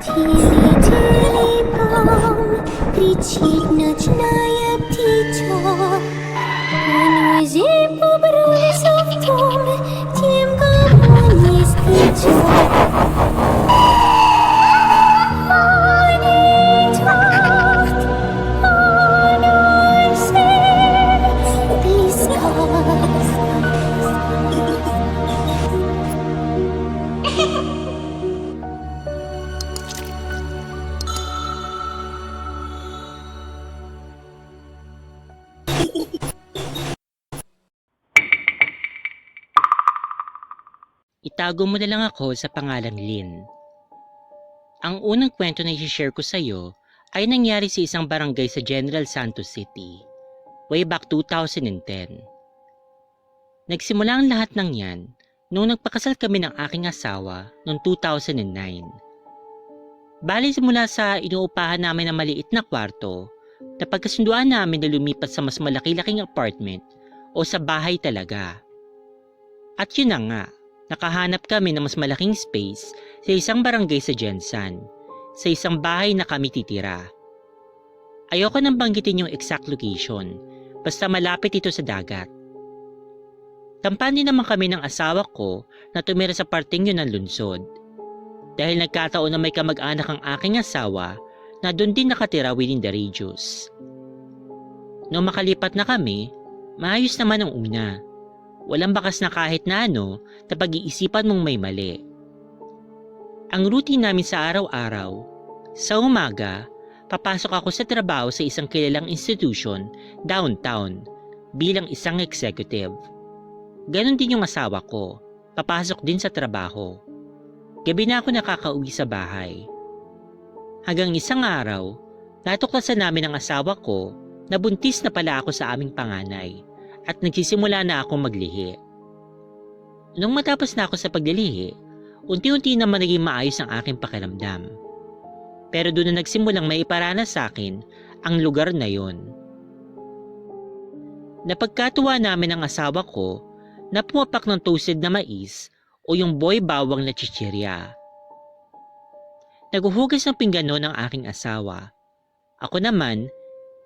Тили-тили бом, кричит ночная птица. Морозы побрались в том, тем, кого не встречал. Itago mo na lang ako sa pangalang Lynn. Ang unang kwento na i-share ko sa iyo ay nangyari sa isang barangay sa General Santos City, way back 2010. Nagsimula ang lahat ng yan noong nagpakasal kami ng aking asawa noong 2009. Bali simula sa inuupahan namin na maliit na kwarto, na pagkasunduan namin na lumipat sa mas malaki-laking apartment o sa bahay talaga. At yun na nga, nakahanap kami ng mas malaking space sa isang barangay sa Jensan, sa isang bahay na kami titira. Ayoko nang banggitin yung exact location, basta malapit ito sa dagat. Kampanya naman kami ng asawa ko na tumira sa parting yun ng lungsod. Dahil nagkataon na may kamag-anak ang aking asawa na doon din nakatira within the radius. Noong makalipat na kami, maayos naman ang una. Walang bakas na kahit na ano na pag-iisipan mong may mali. Ang routine namin sa araw-araw, sa umaga, papasok ako sa trabaho sa isang kilalang institution downtown bilang isang executive. Ganon din yung asawa ko, papasok din sa trabaho. Gabi na ako nakakauwi sa bahay. Hanggang isang araw, natuklasan namin ang asawa ko na buntis na pala ako sa aming panganay. At nagsisimula na akong maglihi. Nung matapos na ako sa paglilihi, unti-unti naman naging maayos ang aking pakiramdam. Pero doon na nagsimulang maiparanas sa akin ang lugar na yon. Napagkatuwa namin ang asawa ko na pumapak ng toasted na mais o yung boy bawang na chichirya. Naguhugas ng pinggano ng aking asawa. Ako naman,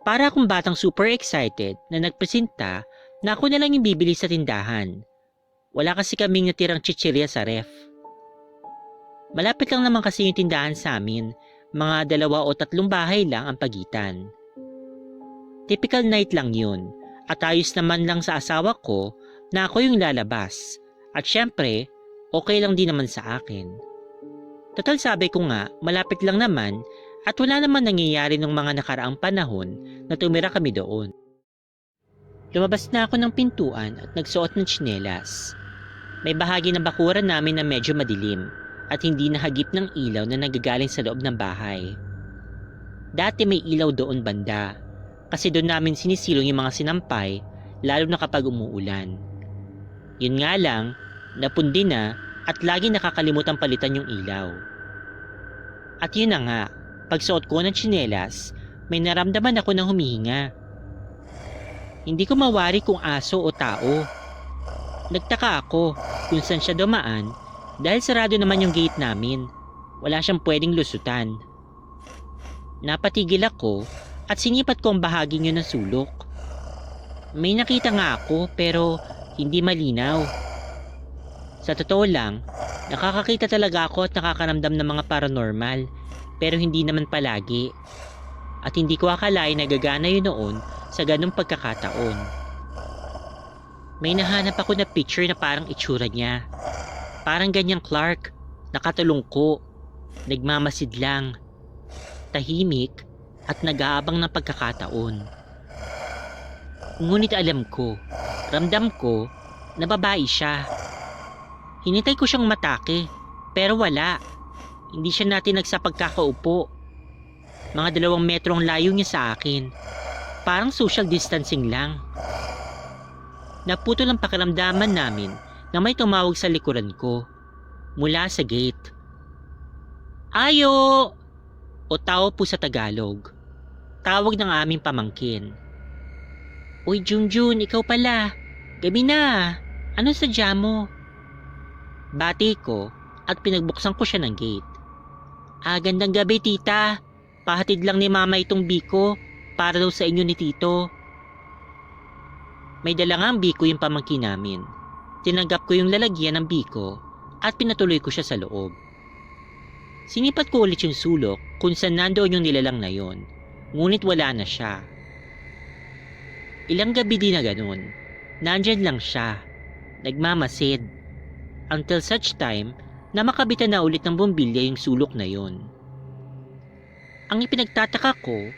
para akong batang super excited na nagpresenta na ako na lang yung bibili sa tindahan. Wala kasi kaming natirang chichirya sa ref. Malapit lang naman kasi yung tindahan sa amin, mga 2 o 3 bahay lang ang pagitan. Typical night lang yun, at ayos naman lang sa asawa ko na ako yung lalabas. At syempre, okay lang din naman sa akin. Total sabi ko nga, malapit lang naman at wala naman nangyayari ng mga nakaraang panahon na tumira kami doon. Lumabas na ako ng pintuan at nagsuot ng tsinelas. May bahagi ng bakuran namin na medyo madilim at hindi nahagip ng ilaw na nagagaling sa loob ng bahay. Dati may ilaw doon banda kasi doon namin sinisilong yung mga sinampay lalo na kapag umuulan. Yun nga lang, napundi na at lagi nakakalimutan palitan yung ilaw. At yun na nga, pagsuot ko ng tsinelas, may naramdaman ako ng humihinga. Hindi ko mawari kung aso o tao. Nagtaka ako kung saan siya dumaan dahil sarado naman yung gate namin. Wala siyang pwedeng lusutan. Napatigil ako at sinipat ko ang bahaging yun ng sulok. May nakita nga ako pero hindi malinaw. Sa totoo lang, nakakakita talaga ako at nakakaramdam ng mga paranormal pero hindi naman palagi. At hindi ko akalain na gagana yun noon sa ganung pagkakataon. May nahanap ako na picture na parang itsura niya. Parang ganyang Clark, nakatulungko, nagmamasid lang, tahimik at nag-aabang ng pagkakataon. Ngunit alam ko, ramdam ko na babae siya. Hinintay ko siyang matake, pero wala. Hindi siya natinag sa pagkakaupo. Mga 2 metro ang layo niya sa akin. Parang social distancing lang. Naputol ang pakiramdaman namin na may tumawag sa likuran ko mula sa gate. Ayo! O tao po sa Tagalog. Tawag ng aming pamangkin. Uy Junjun, ikaw pala. Gabi na. Ano sadya mo? Bati ko at pinagbuksan ko siya ng gate. Gandang gabi, tita. Pahatid lang ni mama itong biko para daw sa inyo ni tito. May dala nga ang biko yung pamangkin namin. Tinanggap ko yung lalagyan ng biko at pinatuloy ko siya sa loob. Sinipat ko ulit yung sulok kung saan nandoon yung nilalang na yon, ngunit wala na siya. Ilang gabi din na ganun, nandyan lang siya, nagmamasid, until such time na makabitan na ulit ng bumbilya yung sulok na yon. Ang ipinagtataka ko,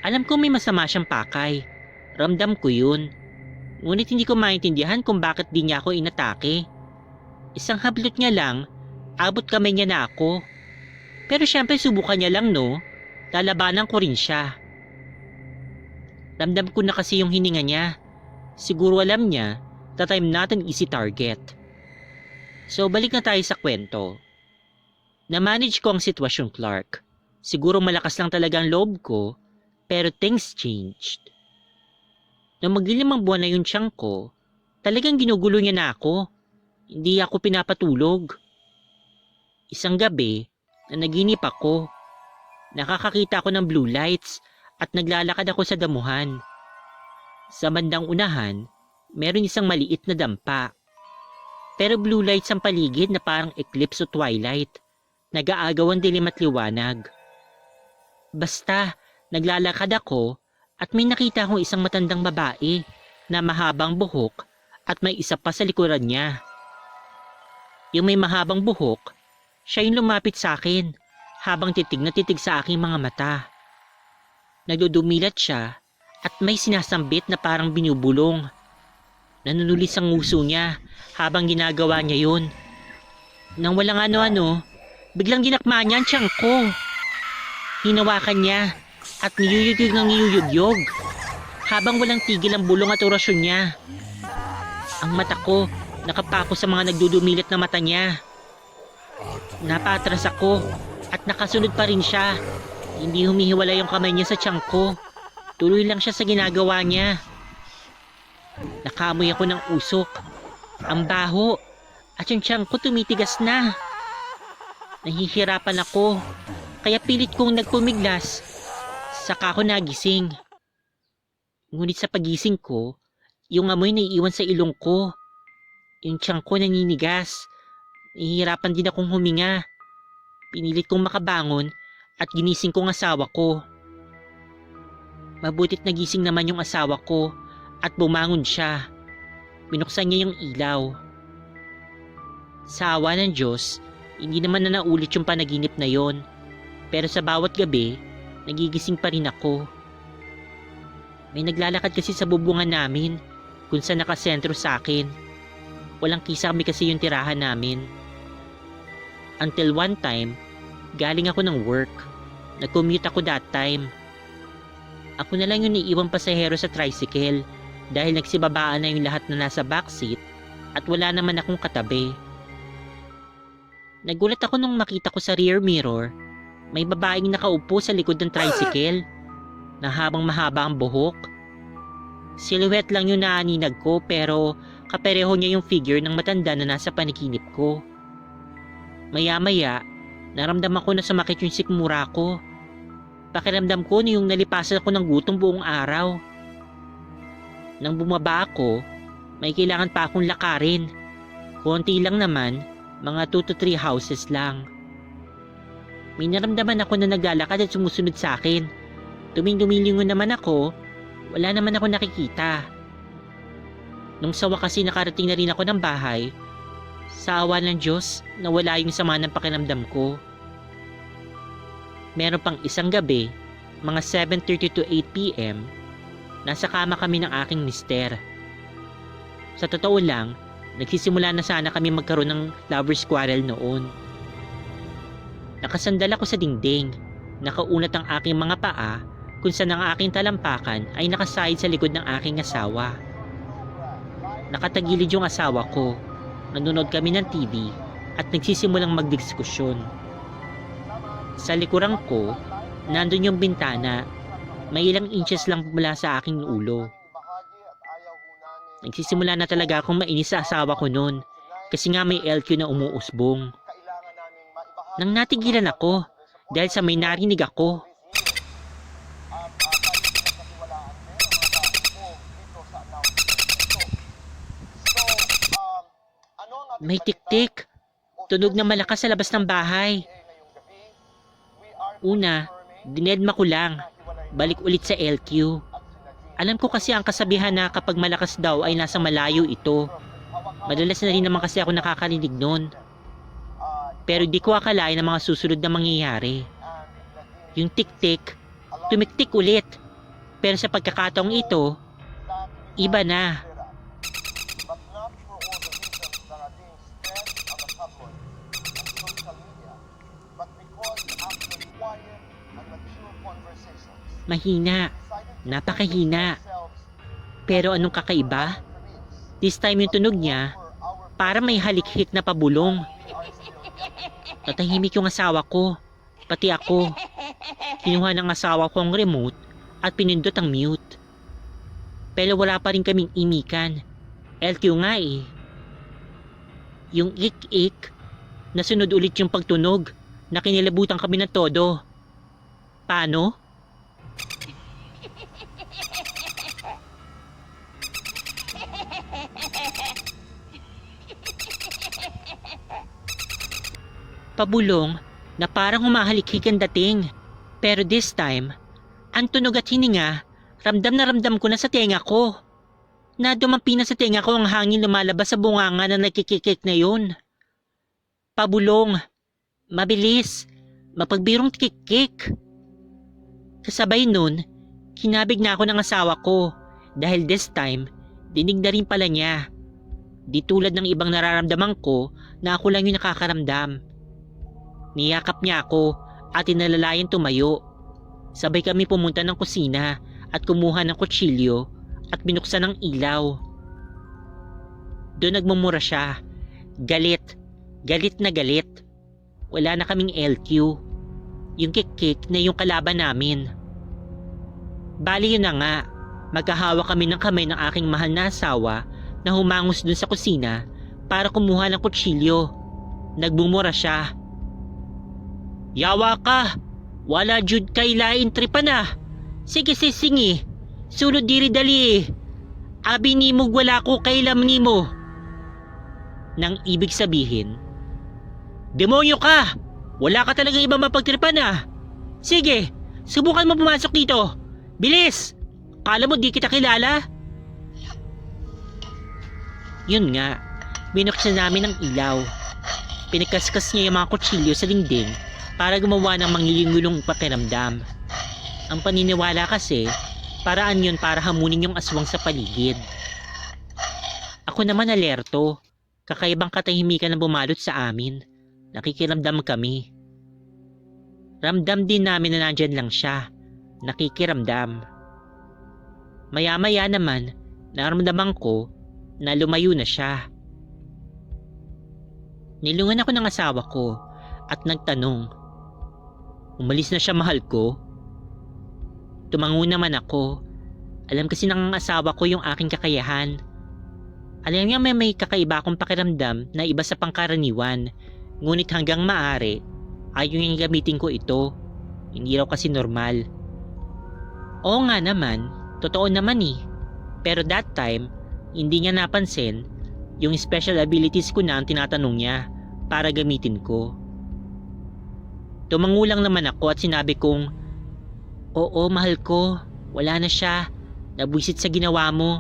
alam ko may masama siyang pakay, ramdam ko yun, ngunit hindi ko maintindihan kung bakit di niya ako inatake. Isang hablot niya lang, abot kamay niya na ako. Pero syempre subukan niya lang, no? Lalabanan ko rin siya. Ramdam ko na kasi yung hininga niya. Siguro alam niya that I'm not an easy target. So balik na tayo sa kwento. Na-manage ko ang sitwasyon, Clark. Siguro malakas lang talaga ang loob ko, pero things changed. Nung maglilimang buwan na yung tiyang ko, talagang ginugulo niya na ako. Hindi ako pinapatulog. Isang gabi, na naginip ako. Nakakakita ako ng blue lights at naglalakad ako sa damuhan. Sa bandang unahan, meron isang maliit na dampa. Pero blue lights ang paligid na parang eclipse o twilight. Nag-aagaw ang dilim at liwanag. Basta, naglalakad ako at may nakita akong isang matandang babae na mahabang buhok at may isa pa sa likuran niya. Yung may mahabang buhok, siya yung lumapit sa akin habang titig na titig sa aking mga mata. Nagdudumilat siya at may sinasambit na parang binubulong. Nanunulis ang nguso niya habang ginagawa niya yun. Nang walang ano-ano, biglang dinakma niya ang tiyang ko. Hinawakan niya at niyuyugyog ng niyuyugyog habang walang tigil ang bulong at orasyon niya. Ang mata ko nakapako sa mga nagdudumilat na mata niya. Napatras ako at nakasunod pa rin siya. Hindi humihiwala yung kamay niya sa tiyan ko. Tuloy lang siya sa ginagawa niya. Nakamoy ako ng usok. Ang baho. At yung tiyan ko tumitigas na. Nahihirapan ako. Kaya pilit kong nagpumiglas. Saka ako nagising. Ngunit sa pagising ko, yung amoy na iiwan sa ilong ko. Yung tiyan ko naninigas. Nahihirapan din akong huminga. Pinilit kong makabangon at ginising ko ang asawa ko. Mabutit nagising naman yung asawa ko at bumangon siya. Binuksan niya yung ilaw. Sa awa ng Diyos, hindi naman na naulit yung panaginip na yon. Pero sa bawat gabi, nagigising pa rin ako. May naglalakad kasi sa bubungan namin kung saan nakasentro sa akin. Walang kisame kasi yung tirahan namin. Until one time, galing ako ng work. Nag-commute ako that time. Ako na lang yung iiwang pasahero sa tricycle dahil nagsibabaan na yung lahat na nasa backseat at wala naman akong katabi. Nagulat ako nung makita ko sa rear mirror, may babaeng nakaupo sa likod ng tricycle na habang mahaba ang buhok. Silhouette lang yung naaninag ko pero kapareho niya yung figure ng matanda na nasa panikinip ko. Maya-maya, naramdaman ko na sumakit yung sikmura ko. Pakiramdam ko na yung nalipasan ako ng gutom buong araw. Nang bumaba ako, may kailangan pa akong lakarin. Konti lang naman, mga 2 to 3 houses lang. May naramdaman ako na naglalakad at sumusunod sa akin. Tuming-dumilingon naman ako, wala naman ako nakikita. Nung sa wakas nakarating na rin ako ng bahay, sa awa ng Diyos, nawala yung sama ng pakiramdam ko. Meron pang isang gabi, mga 7:30 to 8 p.m., nasa kama kami ng aking mister. Sa totoo lang, nagsisimula na sana kami magkaroon ng lover's quarrel noon. Nakasandal ako sa dingding, nakaunat ang aking mga paa kung saan ang aking talampakan ay nakasahid sa likod ng aking asawa. Nakatagilid yung asawa ko. Nanonood kami ng TV at nagsisimulang magdiskusyon. Sa likuran ko, nandun yung bintana. May ilang inches lang mula sa aking ulo. Nagsisimula na talaga akong mainis sa asawa ko noon kasi nga may LQ na umuusbong. Nang natigilan ako, dahil sa may narinig ako. May tiktik. Tunog na malakas sa labas ng bahay. Una, dinedma ko lang. Balik ulit sa LQ. Alam ko kasi ang kasabihan na kapag malakas daw ay nasa malayo ito. Madalas na rin naman kasi ako nakakarinig nun. Pero di ko akalain ang mga susunod na mangyayari. Yung tiktik, tumiktik ulit. Pero sa pagkakataong ito, iba na. Mahina. Napakahina. Pero anong kakaiba? This time yung tunog niya, para may halikhik na pabulong. Natahimik yung asawa ko. Pati ako. Kinuha ng asawa ko ang remote at pinindot ang mute. Pero wala pa rin kaming imikan. LQ nga eh. Yung ik-ik, nasunod ulit yung pagtunog na kinilabutan kami na todo. Paano? Pabulong na parang humahalikhik ang dating. Pero this time, ang tunog at hininga, ramdam na ramdam ko na sa tenga ko. Nadumampi na sa tenga ko ang hangin lumalabas sa bunganga na nagkikikik na yun. Pabulong, mabilis, mapagbirong kikik. Kasabay nun, kinabig na ako ng asawa ko dahil this time, dinig na rin pala niya. Di tulad ng ibang nararamdaman ko na ako lang yung nakakaramdam. Niyakap niya ako at inalalayan tumayo. Sabay kami pumunta ng kusina at kumuha ng kutsilyo at binuksan ng ilaw. Doon nagmumura siya. Galit. Galit na galit. Wala na kaming LQ. Yung kikik na yung kalaban namin. Bali yun na nga. Magkahawa kami ng kamay ng aking mahal na asawa na humangos dun sa kusina para kumuha ng kutsilyo. Nagmumura siya. Yawa ka! Wala jud kay lain tripa na. Sige sisingi. Sulod diri dali. Abi nimog wala ko kailam nimo. Nang ibig sabihin, demonyo ka! Wala ka talagang ibang mapagtripan na. Sige, subukan mo pumasok dito. Bilis! Kala mo di kita kilala? Yun nga, binuksan namin ang ilaw. Pinagkaskas niya yung mga kutsilyo sa dingding para gumawa ng mangilingulong pakiramdam. Ang paniniwala kasi, paraan yun para hamunin yung aswang sa paligid. Ako naman alerto, kakaibang katahimikan na bumalot sa amin. Nakikiramdam kami. Ramdam din namin na nandyan lang siya. Nakikiramdam. Maya-maya naman, naramdaman ko na lumayo na siya. Nilungan ako ng asawa ko at nagtanong, umalis na siya mahal ko? Tumango naman ako. Alam kasi ng asawa ko yung aking kakayahan. Alam niya may kakaiba akong pakiramdam na iba sa pangkaraniwan. Ngunit hanggang maaari, ayaw niyang gamitin ko ito. Hindi raw kasi normal. Oo nga naman, totoo naman eh. Pero that time, hindi niya napansin yung special abilities ko na ang tinatanong niya para gamitin ko. Tumango lang naman ako at sinabi kong, oo mahal ko, wala na siya, nabwisit sa ginawa mo.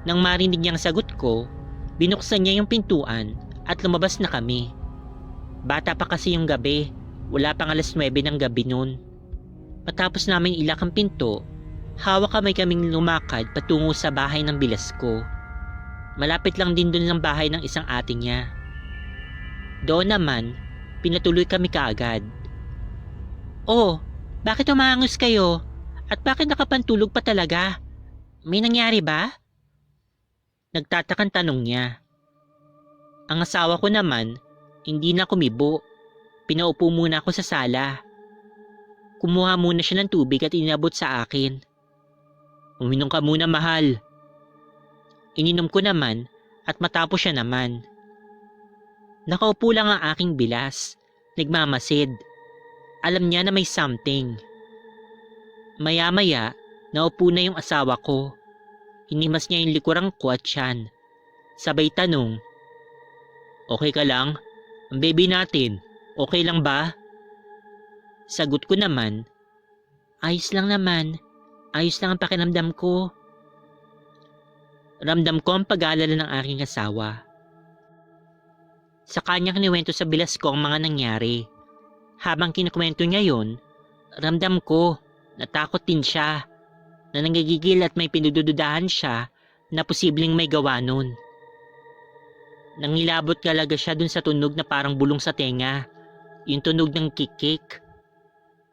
Nang marinig niyang sagot ko, binuksan niya yung pintuan at lumabas na kami. Bata pa kasi yung gabi, wala pang 9:00 ng gabi noon. Matapos namin ilak ang pinto, hawak kaming lumakad patungo sa bahay ng bilas ko. Malapit lang din doon ng bahay ng isang ate niya. Doon naman, pinatuloy kami kaagad. Oh, bakit umangos kayo? At bakit nakapantulog pa talaga? May nangyari ba? Nagtatakang tanong niya. Ang asawa ko naman, hindi na kumibo. Pinaupo muna ako sa sala. Kumuha muna siya ng tubig at inabot sa akin. Uminom ka muna mahal. Ininom ko naman at matapos siya naman. Nakaupo lang ang aking bilas. nagmamasid. Alam niya na may something. Maya-maya, naupo na yung asawa ko. Hinimas niya yung likuran ko at tiyan. Sabay tanong, "Okay ka lang? Ang baby natin, okay lang ba?" Sagot ko naman, "Ayos lang naman. Ayos lang ang pakiramdam ko." Ramdam ko ang pag-aalala ng aking asawa. Sa kanya kiniwento sa bilas ko ang mga nangyari. Habang kinikwento niya yon, ramdam ko, natakot din siya, na nanggigigil at may pinudududahan siya na posibleng may gawa nun. Nangilabot talaga siya dun sa tunog na parang bulong sa tenga, yung tunog ng kikik.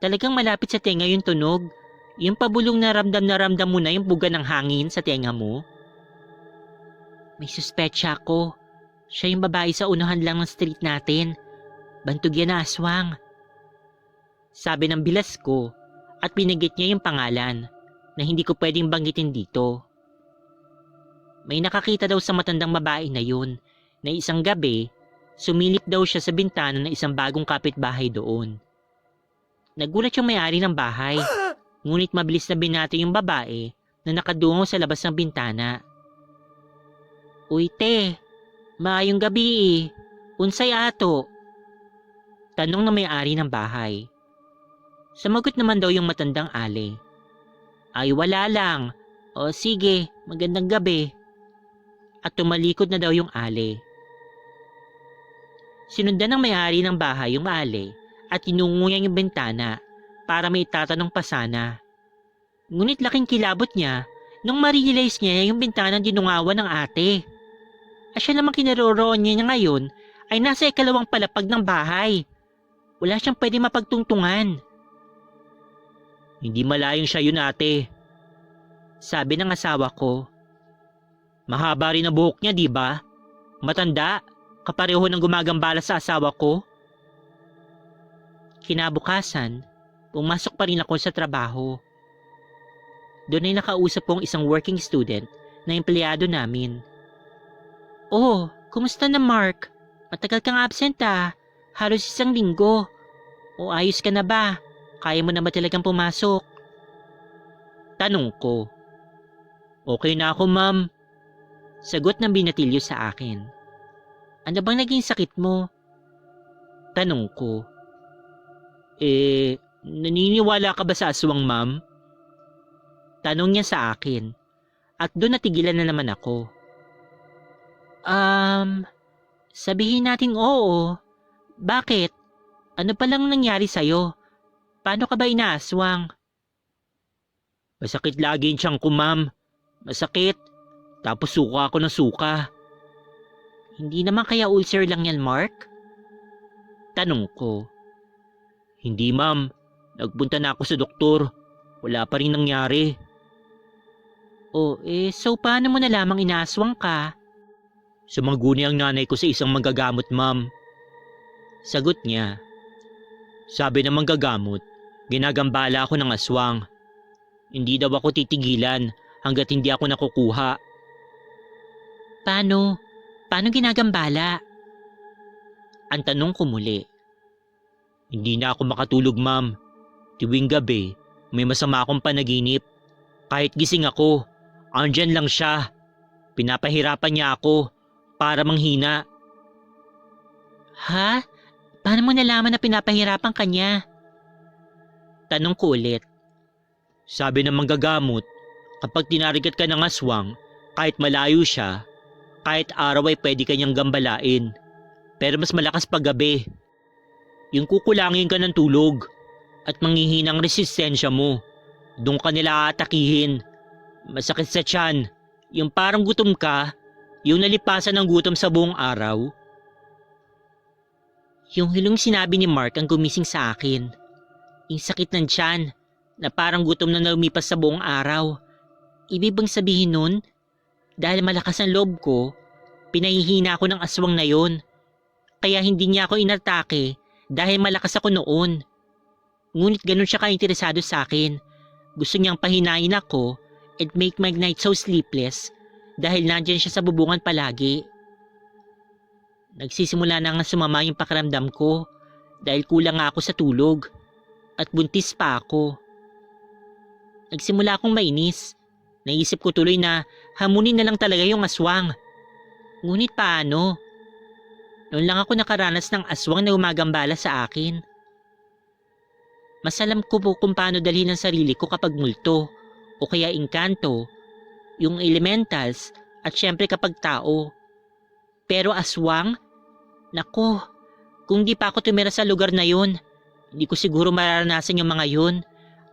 Talagang malapit sa tenga yung tunog, yung pabulong na ramdam mo na yung buga ng hangin sa tenga mo. May suspetsya ako. Siya yung babae sa unahan lang ng street natin. Bantog yan na aswang. Sabi ng bilas ko at pinigit niya yung pangalan na hindi ko pwedeng banggitin dito. May nakakita daw sa matandang babae na yun na isang gabi, sumilip daw siya sa bintana ng isang bagong kapitbahay doon. Nagulat yung may-ari ng bahay, ngunit mabilis na binati yung babae na nakadungaw sa labas ng bintana. "Uy te, maayong gabi eh. Unsay ato?" Tanong ng may-ari ng bahay. Sumagot naman daw yung matandang ale. "Ay wala lang. O sige, magandang gabi." At tumalikod na daw yung ale. Sinundan ng may-ari ng bahay yung ale at tinungo niya yung bintana para may itatanong pa sana. Ngunit laking kilabot niya nung ma-realize niya yung bintana dinungawan ng ate. At siya namang kinaroroon niya ngayon ay nasa ikalawang palapag ng bahay. Wala siyang pwede mapagtungtungan. "Hindi malayong siya yun ate," sabi ng asawa ko. "Mahaba rin ang buhok niya, di ba? Matanda, kapareho ng gumagambala sa asawa ko." Kinabukasan, pumasok pa rin ako sa trabaho. Doon ay nakausap kong isang working student na empleyado namin. "Oh, kumusta na Mark? Matagal kang absent ah. Halos isang linggo. O ayos ka na ba? Kaya mo na ba talagang pumasok?" Tanong ko. "Okay na ako ma'am." Sagot ng binatilyo sa akin. "Ano bang naging sakit mo?" Tanong ko. Naniniwala ka ba sa aswang ma'am?" Tanong niya sa akin. At doon natigilan na naman ako. Sabihin nating oo. Bakit? Ano palang nangyari sa'yo? Paano ka ba inaaswang?" "Masakit lagi yung tiyan ko ma'am. Masakit. Tapos suka ako ng suka." "Hindi naman kaya ulcer lang yan Mark?" Tanong ko. "Hindi ma'am. Nagpunta na ako sa doktor. Wala pa rin nangyari." So paano mo nalamang inaaswang ka?" "Sumanguni ang nanay ko sa isang manggagamot ma'am." Sagot niya. Sabi ng manggagamot, ginagambala ako ng aswang. Hindi daw ako titigilan hanggat hindi ako nakukuha. Paano? Paano ginagambala?" Ang tanong ko muli. "Hindi na ako makatulog ma'am. Tuwing gabi, may masama akong panaginip. Kahit gising ako, andyan lang siya. Pinapahirapan niya ako para manghina." "Ha? Paano mo nalaman na pinapahirapan ka niya?" Tanong ko ulit. Sabi ng manggagamot, kapag tinarigat ka ng aswang, kahit malayo siya, kahit araw ay pwede kanyang gambalain. Pero mas malakas pag gabi. Yung kukulangin ka ng tulog at manghihinang resistensya mo. Doon ka nila aatakihin. Masakit sa tiyan. Yung parang gutom ka, yung nalipasan ng gutom sa buong araw. Yung hilong sinabi ni Mark ang gumising sa akin. Yung sakit ng tiyan na parang gutom na lumipas sa buong araw. Ibig bang sabihin nun, dahil malakas ang loob ko, pinahihina ako ng aswang na yon. Kaya hindi niya ako inatake dahil malakas ako noon. Ngunit ganun siya ka-interesado sa akin. Gusto niyang pahinain ako and make my night so sleepless dahil nandyan siya sa bubungan palagi. Nagsisimula na nga sumama yung pakiramdam ko dahil kulang nga ako sa tulog at buntis pa ako. Nagsimula akong mainis. Naisip ko tuloy na hamunin na lang talaga yung aswang. Ngunit paano? Noon lang ako nakaranas ng aswang na gumagambala sa akin. Mas alam ko po kung paano dalhin ang sarili ko kapag multo o kaya engkanto, yung elementals at syempre kapag tao. Pero aswang? Nako, kung di pa ako tumira sa lugar na yun, hindi ko siguro mararanasan yung mga yun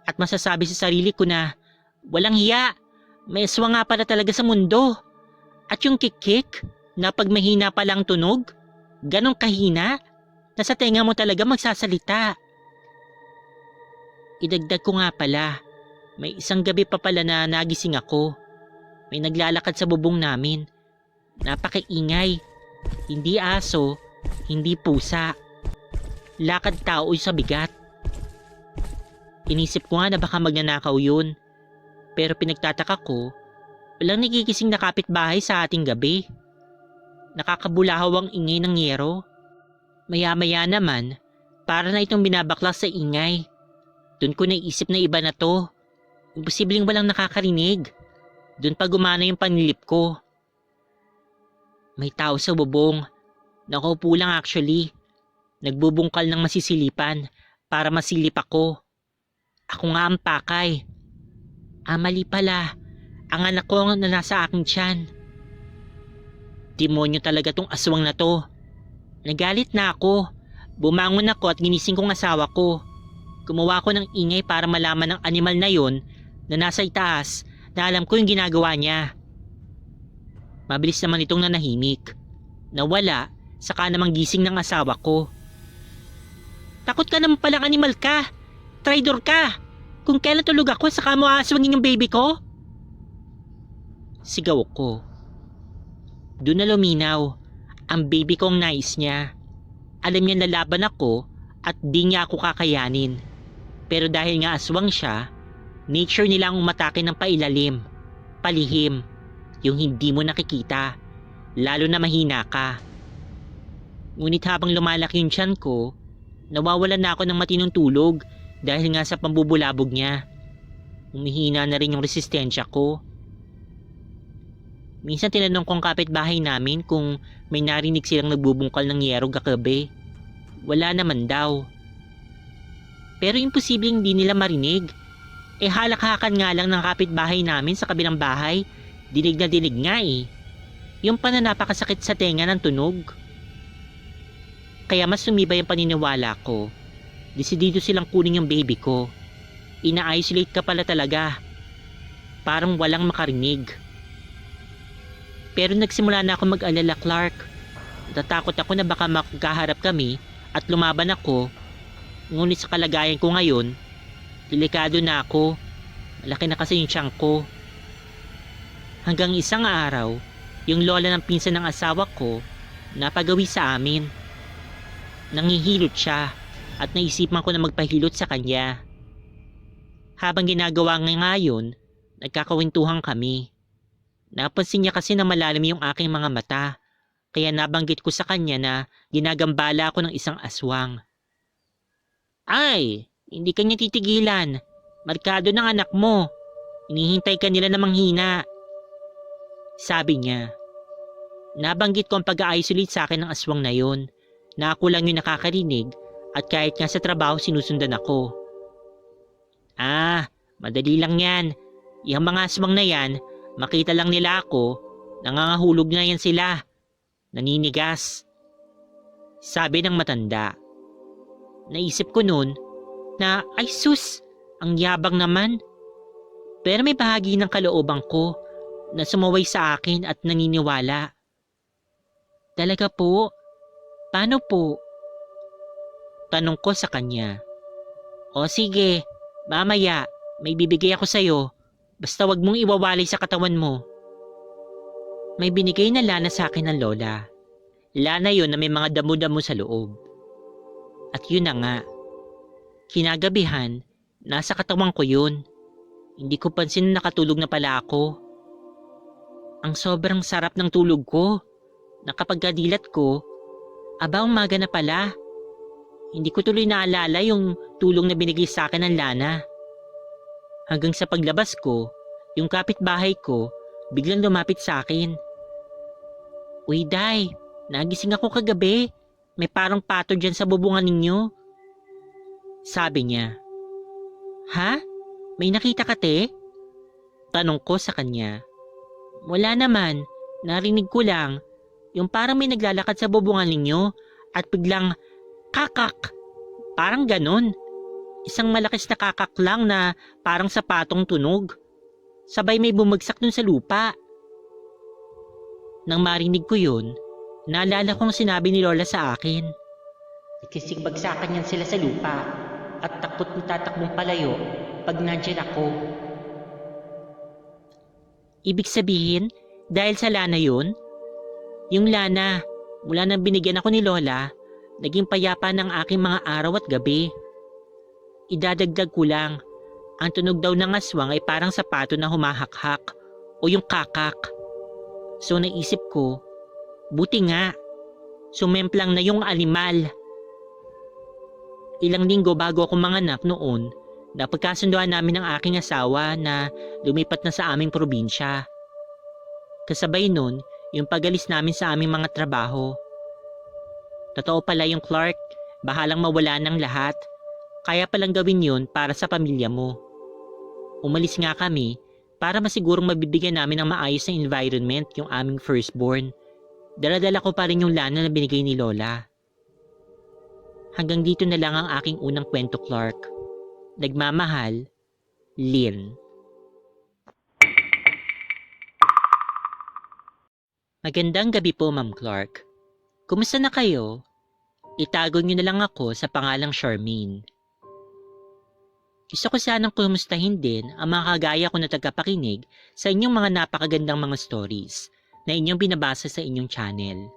at masasabi sa sarili ko na walang hiya, may aswang nga pala talaga sa mundo. At yung kikik na pag mahina pa lang tunog, ganong kahina, na sa tenga mo talaga magsasalita. Idagdag ko nga pala, may isang gabi pa pala na nagising ako. May naglalakad sa bubong namin. Napakaingay. Hindi aso, hindi pusa. Lakad tao sa bigat. Inisip ko nga na baka magnanakaw yun. Pero pinagtataka ko, walang nagigising na kapitbahay sa ating gabi. Nakakabulahaw ang ingay ng yero. Maya-maya naman, para na itong binabaklas sa ingay. Doon ko naisip na iba na to. Imposibleng walang nakakarinig. Doon pa gumana yung panlilip ko. May tao sa bubong. Nakaupo lang actually. Nagbubungkal ng masisilipan para masilip ako. Ako nga ang pakay. Mali pala. Ang anak ko na nasa aking tiyan. Demonyo talaga tong aswang na to. Nagalit na ako. Bumangon ako at ginising kong asawa ko. Gumawa ko ng ingay para malaman ng animal na yon na nasa itaas na alam ko yung ginagawa niya. Mabilis naman itong nanahimik. Nawala, saka namang gising ng asawa ko. Takot ka naman palang animal ka. Traidor ka. Kung kailan tulog ako, saka mo aaswangin yung baby ko? Sigaw ko. Doon na luminaw. Ang baby ko ang nais niya. Alam niya na laban ako at di niya ako kakayanin. Pero dahil nga aswang siya, nature nila ang umatake ng pailalim, palihim, yung hindi mo nakikita, lalo na mahina ka. Ngunit habang lumalaki yung tiyan ko, nawawalan na ako ng matinong tulog dahil nga sa pambubulabog niya. Humihina na rin yung resistensya ko. Minsan tinanong kong kapitbahay namin kung may narinig silang nagbubungkal ng yero kagabi. Wala naman daw. Pero imposibleng hindi nila marinig. Halakhakan nga lang ng kapitbahay namin sa kabilang bahay. Dinig na dinig nga eh. Yung pa na napakasakit sa tenga ng tunog. Kaya mas sumibay ang paniniwala ko. Desidido silang kunin yung baby ko. Ina-isolate ka pala talaga. Parang walang makarinig. Pero nagsimula na ako mag-alala, Clark. Natatakot ako na baka magkaharap kami at lumaban ako. Ngunit sa kalagayan ko ngayon, delikado na ako. Malaki na kasi yung tiyan ko. Hanggang isang araw, yung lola ng pinsan ng asawa ko napagawi sa amin. Nangihilot siya at naisipan ko na magpahilot sa kanya. Habang ginagawa nga yun, nagkakawintuhan kami. Napansin niya kasi na malalim yung aking mga mata, kaya nabanggit ko sa kanya na ginagambala ako ng isang aswang. Ay, hindi kanya titigilan. Markado ng anak mo. Hinihintay ka nila na manghina. Sabi niya. Nabanggit ko ang pag-isolate sa akin ng aswang na yon, na ako lang yung nakakarinig at kahit nga sa trabaho sinusundan ako. Madali lang yan. Yung mga aswang na yan, makita lang nila ako, nangangahulog na yan sila. Naninigas. Sabi ng matanda. Naisip ko noon na ay sus, ang yabang naman. Pero may bahagi ng kalooban ko na sumaway sa akin at naniniwala. Talaga po? Paano po? Tanong ko sa kanya. O sige, mamaya may bibigay ako sa'yo. Basta wag mong iwawalay sa katawan mo. May binigay na lana sa akin ng lola. Lana yon na may mga damo-damo sa loob. At yun na nga. Kinagabihan, nasa katawan ko yun. Hindi ko pansin na nakatulog na pala ako. Ang sobrang sarap ng tulog ko. Nakapagkadilat ko, umaga na pala. Hindi ko tuloy naalala yung tulong na binigay sa akin ng Lana. Hanggang sa paglabas ko, yung kapitbahay ko biglang lumapit sa akin. Uy, Day, nagising ako kagabi. May parang pato dyan sa bubungan ninyo. Sabi niya. Ha? May nakita ka, te? Tanong ko sa kanya. Wala naman, narinig ko lang. Yung parang may naglalakad sa bubungan ninyo at biglang kakak. Parang ganon. Isang malakis na kakak lang na parang sapatong tunog. Sabay may bumagsak dun sa lupa. Nang marinig ko yun, naalala kong sinabi ni Lola sa akin. Nagsisigbagsakan yan sila sa lupa at takot na tatakbong palayo pag nandyan ako. Ibig sabihin, dahil sa Lana yun? Yung Lana, mula nang binigyan ako ni Lola, naging payapa ng aking mga araw at gabi. Idadagdag ko lang, ang tunog daw ng aswang ay parang sapato na humahakhak o yung kakak. So naisip ko, buti nga, sumemplang na yung animal. Ilang linggo bago ako manganak noon, napagkasunduan namin ng aking asawa na lumipat na sa aming probinsya. Kasabay nun, yung pagalis namin sa aming mga trabaho. Totoo pala yung Clark, bahalang mawala ng lahat. Kaya palang gawin yun para sa pamilya mo. Umalis nga kami para masigurong mabibigyan namin ng maayos na environment yung aming firstborn. Dala-dala ko pa rin yung Lana na binigay ni Lola. Hanggang dito na lang ang aking unang kwento, Clark. Nagmamahal, Lynn. Magandang gabi po, Ma'am Clark. Kumusta na kayo? Itago niyo na lang ako sa pangalang Charmaine. Gusto ko sanang kumustahin din ang mga kagaya ko na tagapakinig sa inyong mga napakagandang mga stories na inyong binabasa sa inyong channel.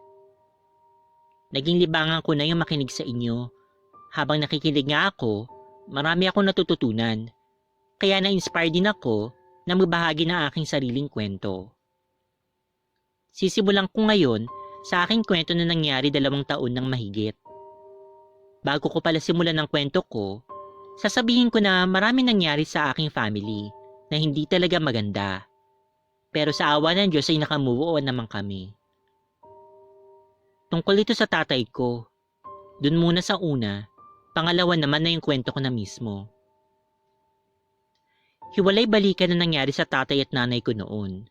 Naging libangan ko na yung makinig sa inyo. Habang nakikinig nga ako, marami akong natututunan. Kaya na-inspire din ako na magbahagi ng aking sariling kwento. Sisimulan ko ngayon sa aking kwento na nangyari 2 taon ng mahigit. Bago ko pala simulan ng kwento ko, sasabihin ko na marami nangyari sa aking family na hindi talaga maganda. Pero sa awa ng Diyos ay nakamuo naman kami. Tungkol ito sa tatay ko. Dun muna sa una, pangalawa naman na yung kwento ko na mismo. Hiwalay-balikan na nangyari sa tatay at nanay ko noon.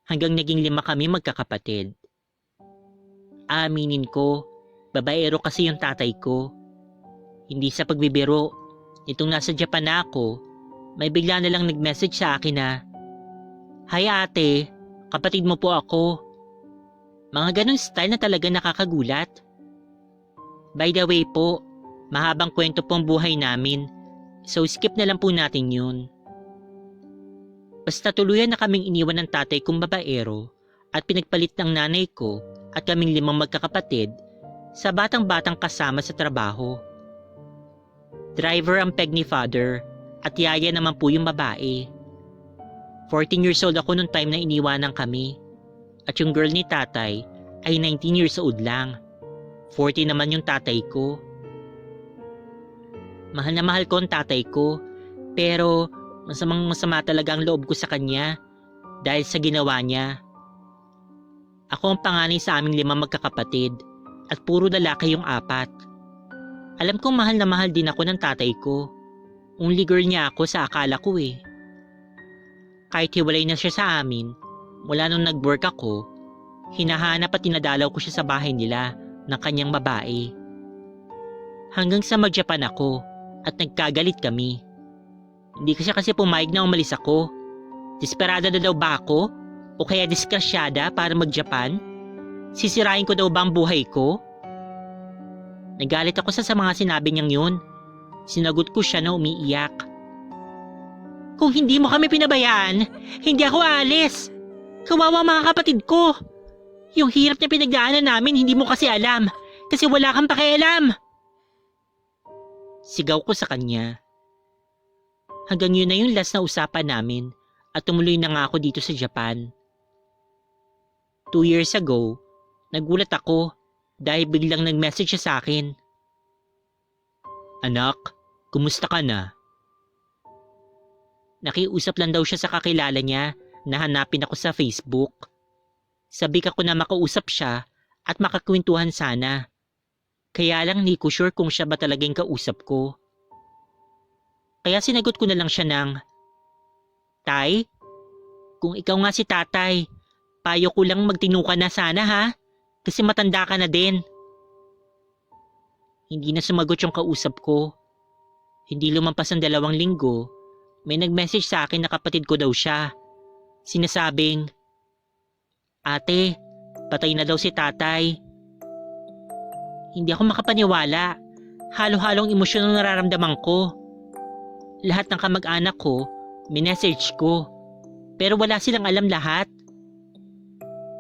Hanggang naging 5 kami magkakapatid. Aaminin ko, babaero kasi yung tatay ko. Hindi sa pagbibiro. Itong nasa Japan na ako, may bigla na lang nag-message sa akin na, "Hi ate, kapatid mo po ako." Mga ganong style na talaga nakakagulat. By the way po, mahabang kwento po ang buhay namin, so skip na lang po natin yun. Basta tuluyan na kaming iniwan ng tatay kong babaero at pinagpalit ng nanay ko at kaming 5 magkakapatid sa batang-batang kasama sa trabaho. Driver ang peg ni father at yaya naman po yung babae. 14 years old ako nung time na iniwanan kami at yung girl ni tatay ay 19 years old lang. 40 naman yung tatay ko. Mahal na mahal ko ang tatay ko pero masama talaga ang loob ko sa kanya dahil sa ginawa niya. Ako ang panganay sa aming 5 magkakapatid at puro lalaki yung 4. Alam kong mahal na mahal din ako ng tatay ko. Only girl niya ako sa akala ko eh. Kahit hiwalay na siya sa amin, mula nung nag-work ako, hinahanap at tinadalaw ko siya sa bahay nila ng kanyang babae. Hanggang sa mag-Japan ako at nagkagalit kami. Hindi kasi pumayag na umalis ako. Desperada na daw ba ako? O kaya diskrasyada para mag-Japan? Sisirain ko daw ba ang buhay ko? Nagalit ako sa mga sinabi niyang yun. Sinagot ko siya na umiiyak. Kung hindi mo kami pinabayaan, hindi ako aalis. Kawawa mga kapatid ko. Yung hirap na pinagdaanan namin hindi mo kasi alam. Kasi wala kang pakialam. Sigaw ko sa kanya. Hanggang yun na yung last na usapan namin at tumuloy na nga ako dito sa Japan. 2 years ago, nagulat ako dahil biglang nag-message siya sa akin. Anak, kumusta ka na? Nakiusap lang daw siya sa kakilala niya na hanapin ako sa Facebook. Sabi ko na makausap siya at makakwentuhan sana. Kaya lang hindi ko sure kung siya ba talagang kausap ko. Kaya sinagot ko na lang siya ng, Tay, kung ikaw nga si tatay, payo ko lang magtino ka na sana ha, kasi matanda ka na din. Hindi na sumagot yung kausap ko. Hindi lumampas ang 2 linggo, may nag-message sa akin na kapatid ko daw siya. Sinasabing, Ate, patay na daw si tatay. Hindi ako makapaniwala. Halo-halong emosyon ang nararamdaman ko. Lahat ng kamag-anak ko, minessage ko. Pero wala silang alam lahat.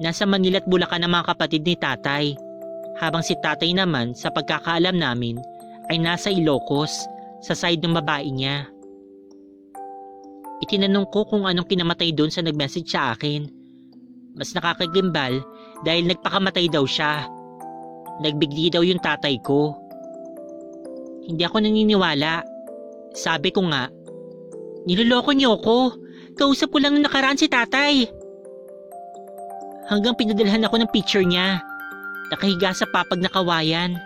Nasa Manila at Bulacan ang mga kapatid ni tatay. Habang si tatay naman, sa pagkakaalam namin, ay nasa Ilocos, sa side ng babae niya. Itinanong ko kung anong kinamatay doon sa nag-message sa akin. Mas nakakagimbal dahil nagpakamatay daw siya. Nagbigli daw yung tatay ko. Hindi ako naniniwala. Sabi ko nga, niloloko niyo ako. Kausap ko lang nung nakaraan si tatay. Hanggang pinadalhan ako ng picture niya. Nakahiga sa papag na kawayan.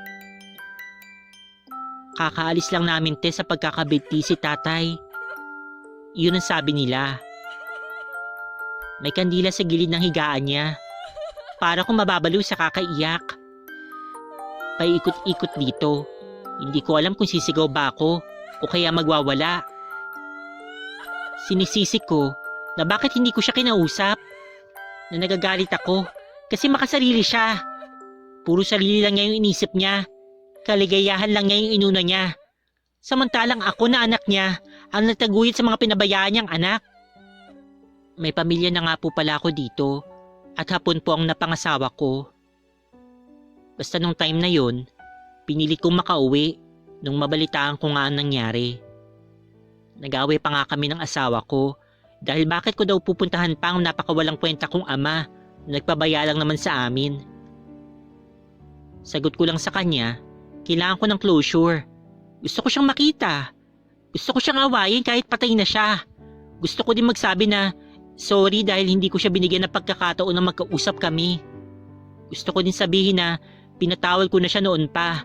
Kakaalis lang namin sa pagkakabiti si tatay. Yun ang sabi nila. May kandila sa gilid ng higaan niya. Para kung mababaliw sa kakaiyak. Paikot-ikot dito. Hindi ko alam kung sisigaw ba ako o kaya magwawala. Sinisisi ko na bakit hindi ko siya kinausap. Na nagagalit ako kasi makasarili siya. Puro sarili lang niya yung inisip niya. Kaligayahan lang niya yung inuna niya. Samantalang ako na anak niya ang nagtaguyod sa mga pinabayaan niyang anak. May pamilya na nga po pala ako dito at hapon po ang napangasawa ko. Basta nung time na yon, pinilit kong makauwi nung mabalitaan ko nga ang nangyari. Nag-away pa nga kami ng asawa ko dahil bakit ko daw pupuntahan pa ang napakawalang kwenta kong ama na nagpabaya lang naman sa amin. Sagot ko lang sa kanya, kailangan ko ng closure. Gusto ko siyang makita. Gusto ko siyang awayin kahit patay na siya. Gusto ko din magsabi na sorry dahil hindi ko siya binigyan ng pagkakataon na magkausap kami. Gusto ko din sabihin na pinatawad ko na siya noon pa.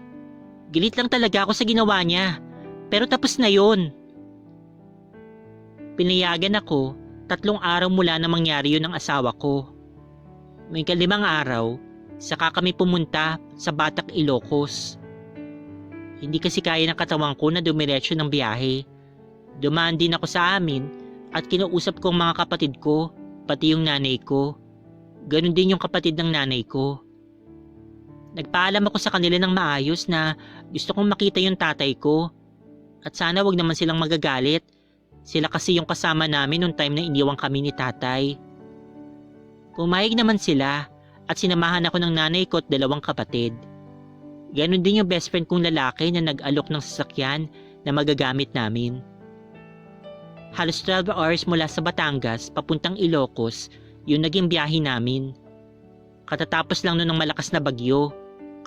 Gilit lang talaga ako sa ginawa niya. Pero tapos na yon. Pinayagan ako 3 araw mula na mangyari yun ng asawa ko. May 5 araw, saka kami pumunta sa Batac, Ilocos. Hindi kasi kaya ng katawan ko na dumiretso ng biyahe. Dumaan din ako sa amin at kinausap ko ang mga kapatid ko, pati yung nanay ko. Ganon din yung kapatid ng nanay ko. Nagpaalam ako sa kanila ng maayos na gusto kong makita yung tatay ko. At sana wag naman silang magagalit. Sila kasi yung kasama namin nung time na iniwang kami ni tatay. Pumayag naman sila at sinamahan ako ng nanay ko at 2 kapatid. Ganon din yung best friend kong lalaki na nag-alok ng sasakyan na magagamit namin. Halos 12 hours mula sa Batangas papuntang Ilocos yung naging biyahe namin. Katatapos lang nun ng malakas na bagyo,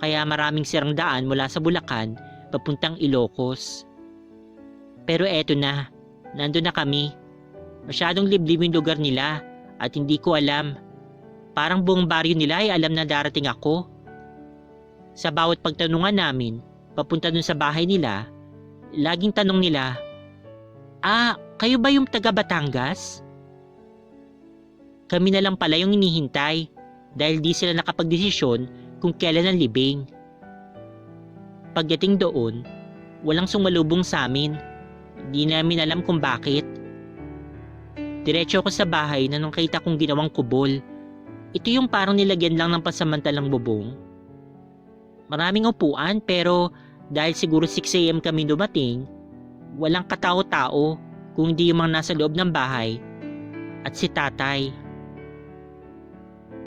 kaya maraming sirang daan mula sa Bulacan papuntang Ilocos. Pero eto na, nandun na kami. Masyadong liblib yung lugar nila at hindi ko alam. Parang buong baryo nila ay alam na darating ako. Sa bawat pagtanungan namin, papunta dun sa bahay nila, laging tanong nila, kayo ba yung taga Batangas? Kami na lang pala yung hinihintay dahil di sila nakapagdesisyon kung kailan ang libing. Pagdating doon, walang sumalubong sa amin. Di namin alam kung bakit. Diretso ako sa bahay na nung kita kong ginawang kubol. Ito yung parang nilagyan lang ng pasamantalang bubong. Maraming upuan pero dahil siguro 6 AM kami dumating, walang katao-tao kung hindi yung mga nasa loob ng bahay at si tatay.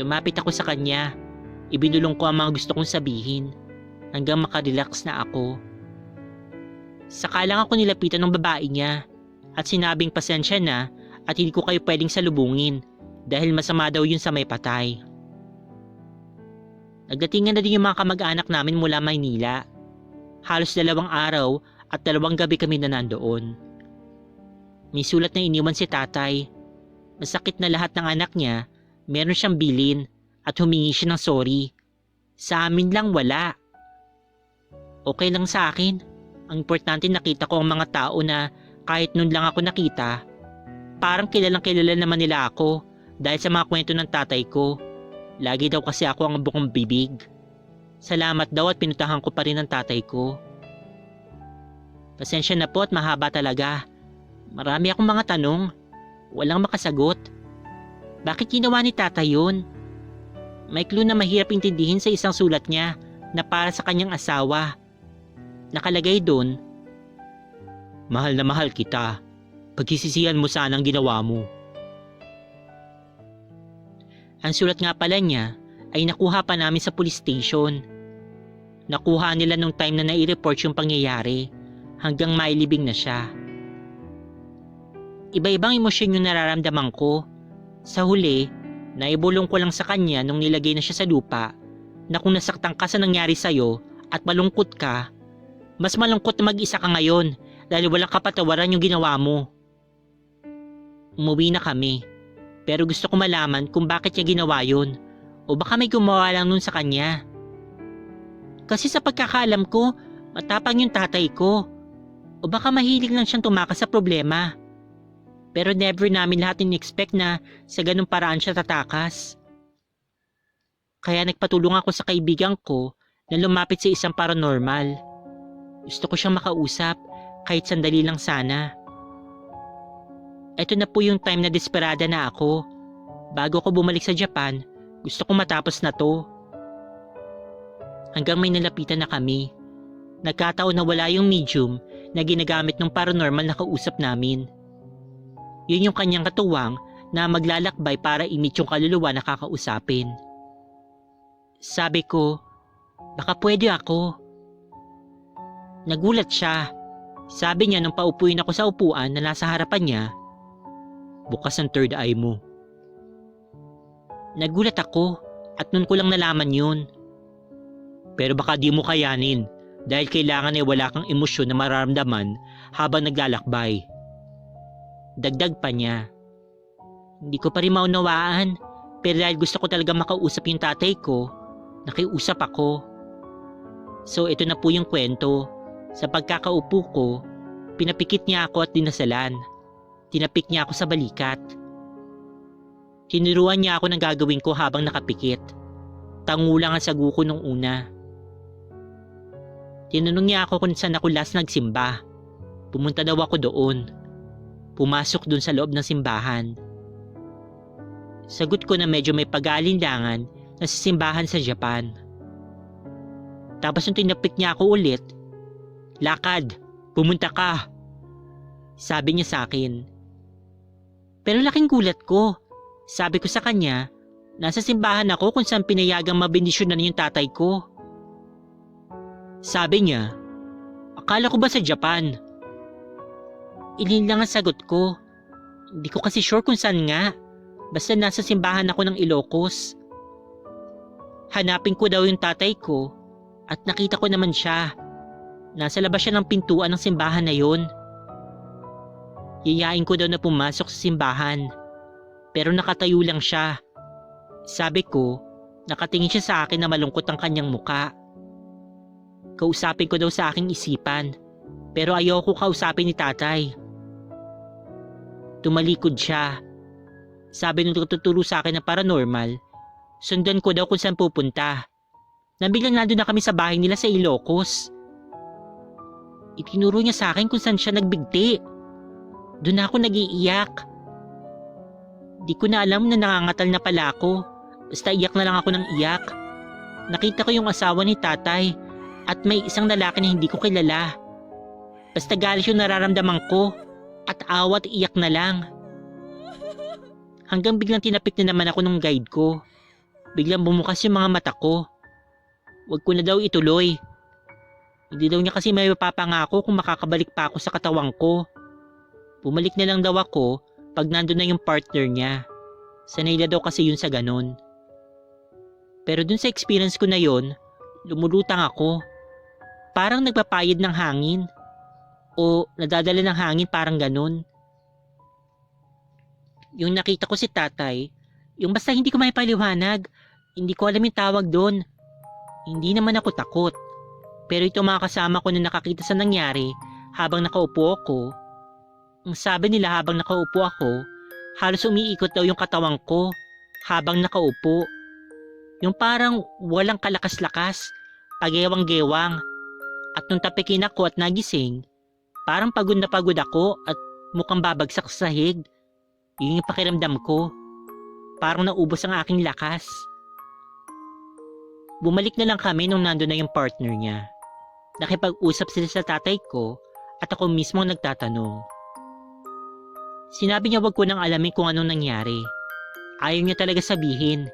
Lumapit ako sa kanya, ibinulong ko ang mga gusto kong sabihin hanggang makarelax na ako. Saka lang ako nilapitan ng babae niya at sinabing pasensya na at hindi ko kayo pwedeng salubungin dahil masama daw yun sa may patay. Nagdatingan na din yung mga kamag-anak namin mula Maynila. Halos 2 araw at 2 gabi kami na nandoon. May sulat na iniwan si tatay. Masakit na lahat ng anak niya, meron siyang bilin at humingi siya ng sorry. Sa amin lang wala. Okay lang sa akin. Ang importante nakita ko ang mga tao na kahit nun lang ako nakita, parang kilalang kilala naman nila ako dahil sa mga kwento ng tatay ko. Lagi daw kasi ako ang bukong bibig. Salamat daw at pinuntahan ko pa rin ang tatay ko. Pasensya na po at mahaba talaga. Marami akong mga tanong. Walang makasagot. Bakit ginawa ni tatay yun? May clue na mahirap intindihin sa isang sulat niya na para sa kanyang asawa. Nakalagay doon, "Mahal na mahal kita. Pagsisisihan mo sana ang ginawa mo." Ang sulat nga pala niya ay nakuha pa namin sa police station. Nakuha nila nung time na nai-report yung pangyayari hanggang mailibing na siya. Iba-ibang emosyon yung nararamdaman ko. Sa huli, naibulong ko lang sa kanya nung nilagay na siya sa lupa na kung nasaktan ka sa nangyari sa'yo at malungkot ka, mas malungkot na mag-isa ka ngayon dahil walang kapatawaran yung ginawa mo. Umuwi na kami, pero gusto ko malaman kung bakit niya ginawa yun o baka may gumawa lang nun sa kanya. Kasi sa pagkakaalam ko, matapang yung tatay ko o baka mahilig lang siyang tumakas sa problema. Pero never namin lahat in-expect na sa ganung paraan siya tatakas. Kaya nagpatulong ako sa kaibigan ko na lumapit sa isang paranormal. Gusto ko siyang makausap kahit sandali lang sana. Ito na po yung time na desperada na ako. Bago ko bumalik sa Japan, gusto ko matapos na to. Hanggang may nalapitan na kami. Nagkataon na wala yung medium na ginagamit ng paranormal na kausap namin. Yun yung kanyang katuwang na maglalakbay para imit yung kaluluwa na kakausapin. Sabi ko, baka pwede ako. Nagulat siya. Sabi niya nung paupuin ako sa upuan na nasa harapan niya, "Bukas ang third eye mo." Nagulat ako at nun ko lang nalaman yun. Pero baka di mo kayanin dahil kailangan ay wala kang emosyon na mararamdaman habang naglalakbay. Dagdag pa niya. Hindi ko pa rin maunawaan, pero dahil gusto ko talaga makausap yung tatay ko, nakiusap ako. So ito na po yung kwento. Sa pagkakaupo ko, pinapikit niya ako at dinasalan. Tinapik niya ako sa balikat. Tinuruan niya ako ng gagawin ko habang nakapikit. Tangulang ang sagu ko nung una. Tinanong niya ako kung saan ako last nagsimba. Pumunta daw ako doon. Pumasok dun sa loob ng simbahan. Sagot ko na medyo may pag-aalinlangan na sa simbahan sa Japan. Tapos nung tinapik niya ako ulit, "Lakad, pumunta ka," sabi niya sa akin. Pero laking gulat ko. Sabi ko sa kanya, nasa simbahan ako kung saan pinayagang mabendisyonan yung tatay ko. Sabi niya, "Akala ko ba sa Japan?" Ilin lang ang sagot ko. Hindi ko kasi sure kung saan nga. Basta nasa simbahan ako ng Ilocos. Hanapin ko daw yung tatay ko at nakita ko naman siya. Nasa labas siya ng pintuan ng simbahan na yun. Yayain ko daw na pumasok sa simbahan. Pero nakatayo lang siya. Sabi ko, nakatingin siya sa akin na malungkot ang kanyang muka. Kausapin ko daw sa aking isipan. Pero ayaw ko kausapin ni tatay. Tumalikod siya. Sabi nung tuturo sa akin ng paranormal, sundan ko daw kung saan pupunta. Nabiglang nandun na kami sa bahay nila sa Ilocos. Itinuro niya sa akin kung saan siya nagbigti. Doon ako nag-iiyak. Di ko na alam na nangangatal na pala ako. Basta iyak na lang ako ng iyak. Nakita ko yung asawa ni tatay at may isang lalaki na hindi ko kilala. Basta galit yung nararamdaman ko at awat iyak na lang. Hanggang biglang tinapik na naman ako ng guide ko. Biglang bumukas yung mga mata ko. Huwag ko na daw ituloy. Hindi daw niya kasi may mapapangako kung makakabalik pa ako sa katawang ko. Bumalik na lang daw ako pag nandun na yung partner niya. Sanay na daw kasi yun sa ganon. Pero dun sa experience ko na yon, lumulutang ako. Parang nagpapayad ng hangin. O nadadala ng hangin parang ganun. Yung nakita ko si tatay, yung basta hindi ko may paliwanag, hindi ko alam yung tawag doon. Hindi naman ako takot. Pero ito mga kasama ko na nakakita sa nangyari habang nakaupo ako. Ang sabi nila habang nakaupo ako, halos umiikot daw yung katawan ko habang nakaupo. Yung parang walang kalakas-lakas, pagewang-gewang. At nung tapikin ako at nagising, parang pagod na pagod ako at mukhang babagsak sa sahig. Yun yung pakiramdam ko. Parang naubos ang aking lakas. Bumalik na lang kami nung nandun na yung partner niya. Nakipag-usap sila sa tatay ko at ako mismo ang nagtatanong. Sinabi niya wag ko nang alamin kung anong nangyari. Ayaw niya talaga sabihin.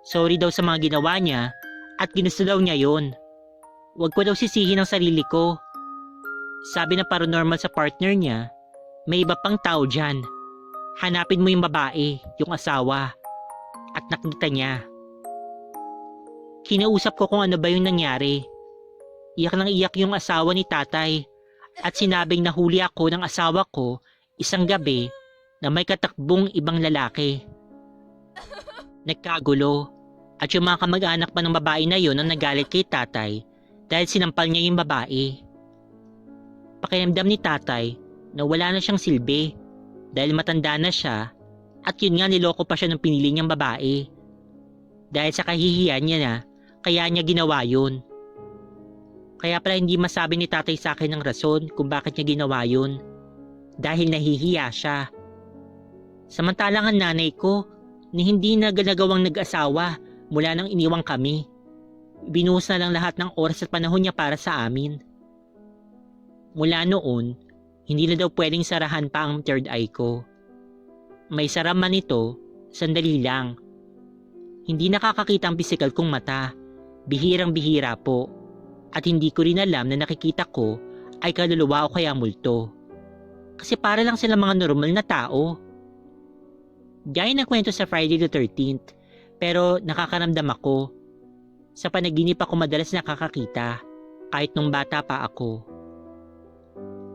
Sorry daw sa mga ginawa niya at ginusto daw niya yon. Wag ko daw sisihin ang sarili ko. Sabi na paranormal sa partner niya, may iba pang tao dyan. Hanapin mo yung babae, yung asawa. At nakita niya. Kinausap ko kung ano ba yung nangyari. Iyak nang iyak yung asawa ni tatay at sinabing nahuli ako ng asawa ko isang gabi na may katakbong ibang lalaki. Nagkagulo at yung mga kamag-anak pa ng babae na yun ang nagalit kay tatay dahil sinampal niya yung babae. Pakiramdam ni tatay na wala na siyang silbi dahil matanda na siya at yun nga niloko pa siya ng pinili niyang babae. Dahil sa kahihiyan niya na kaya niya ginawa yun. Kaya pala hindi masabi ni tatay sa akin ng rason kung bakit niya ginawa yun. Dahil nahihiya siya. Samantalang ang nanay ko ni hindi na ginagawang nag-asawa mula nang iniwang kami. Binuhos na lang lahat ng oras at panahon niya para sa amin. Mula noon, hindi na daw pwedeng sarahan pa ang third eye ko. May sara man ito, sandali lang. Hindi nakakakita ang pisikal kong mata. Bihirang-bihira po. At hindi ko rin alam na nakikita ko ay kaluluwa o kaya multo. Kasi para lang sila mga normal na tao. Gaya ng kwento sa Friday the 13th, pero nakakaramdam ako. Sa panaginip ako madalas nakakakita, kahit nung bata pa ako.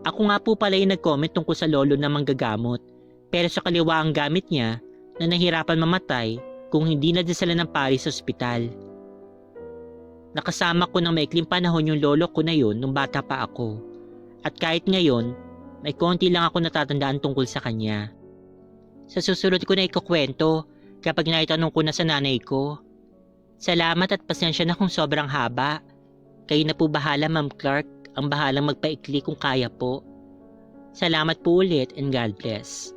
Ako nga po pala yung nag-comment tungkol sa lolo na manggagamot, pero sa kaliwa ang gamit niya na nahirapan mamatay kung hindi na sila ng pari sa ospital. Nakasama ko ng maikling panahon yung lolo ko na yun nung bata pa ako. At kahit ngayon, may konti lang ako natatandaan tungkol sa kanya. Sa susunod ko na ikukwento kapag naitanong ko na sa nanay ko. Salamat at pasensya na kung sobrang haba. Kayo na po bahala, Ma'am Clark, ang bahalang magpaikli kung kaya po. Salamat po ulit and God bless.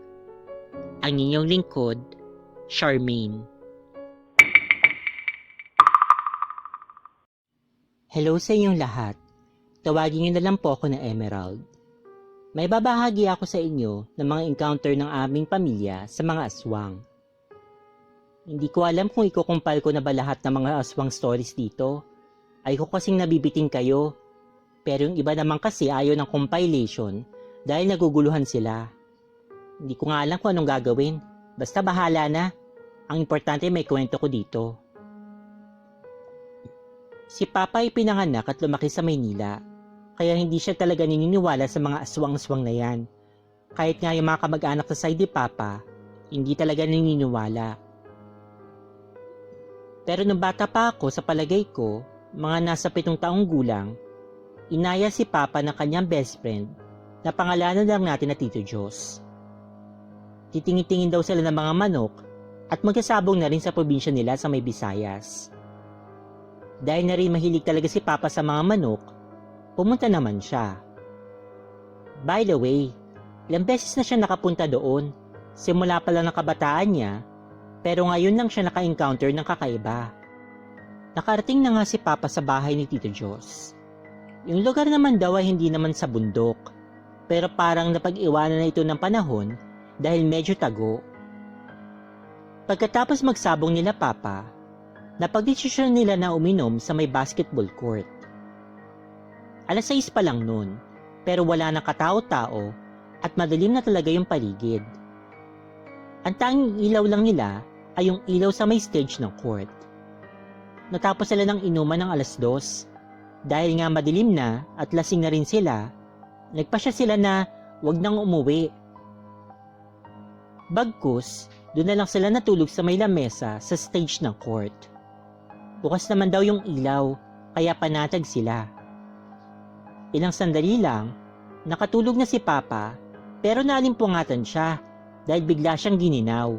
Ang inyong lingkod, Charmaine. Hello sa inyong lahat. Tawagin niyo na lang po ako na Emerald. May babahagi ako sa inyo ng mga encounter ng aming pamilya sa mga aswang. Hindi ko alam kung ikukumpal ko na ba lahat ng mga aswang stories dito. Ay ko kasing nabibiting kayo. Pero yung iba naman kasi ayaw ng compilation dahil naguguluhan sila. Hindi ko nga alam kung anong gagawin. Basta bahala na. Ang importante may kwento ko dito. Si Papa ay pinanganak at lumaki sa Maynila, kaya hindi siya talaga naniniwala sa mga aswang-aswang na yan. Kahit nga yung mga kamag-anak sa side ni Papa, hindi talaga naniniwala. Pero nung bata pa ako, sa palagay ko, mga nasa 7 taong gulang, inaya si Papa ng kanyang best friend na pangalanan lang natin na Tito Diyos. Titingin-tingin daw sila ng mga manok at magkasabong na rin sa probinsya nila sa may Visayas. Dahil na rin mahilig talaga si Papa sa mga manok, pumunta naman siya. By the way, ilang beses na siya nakapunta doon, simula pa lang ng kabataan niya, pero ngayon lang siya naka-encounter ng kakaiba. Nakarating na nga si Papa sa bahay ni Tito Diyos. Yung lugar naman daw ay hindi naman sa bundok, pero parang napag-iwanan na ito ng panahon dahil medyo tago. Pagkatapos magsabong nila Papa, napagdesisyon nila na uminom sa may basketball court. Alas 6 pa lang noon, pero wala nang katao-tao at madilim na talaga yung paligid. Ang tanging ilaw lang nila ay yung ilaw sa may stage ng court. Natapos sila ng inuman ng alas 2. Dahil nga madilim na at lasing na rin sila, Nagpasya sila na wag nang umuwi. Bagkus, doon na lang sila natulog sa may lamesa sa stage ng court. Bukas naman daw yung ilaw, kaya panatag sila. Ilang sandali lang, nakatulog na si Papa, pero naalimpungatan siya dahil bigla siyang gininaw.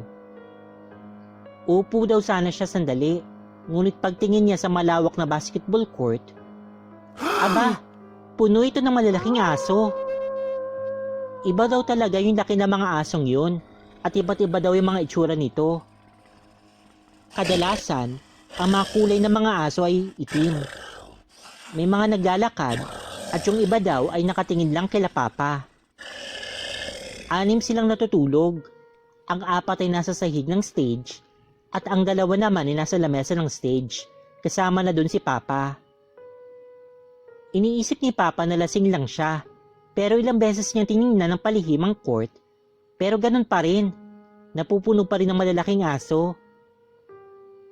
Upo daw sana siya sandali, ngunit pagtingin niya sa malawak na basketball court, aba, puno ito ng malalaking aso. Iba daw talaga yung laki ng mga asong yun, at iba't iba daw yung mga itsura nito. Kadalasan, ang mga kulay ng mga aso ay itim. May mga naglalakad, at yung iba daw ay nakatingin lang kila Papa. 6 silang natutulog. Ang 4 ay nasa sahig ng stage, at ang 2 naman ay nasa lamesa ng stage, kasama na dun si Papa. Iniisip ni Papa na lasing lang siya, pero ilang beses niyang tinignan ng palihim ang court, pero ganun pa rin, napupuno pa rin ng malalaking aso.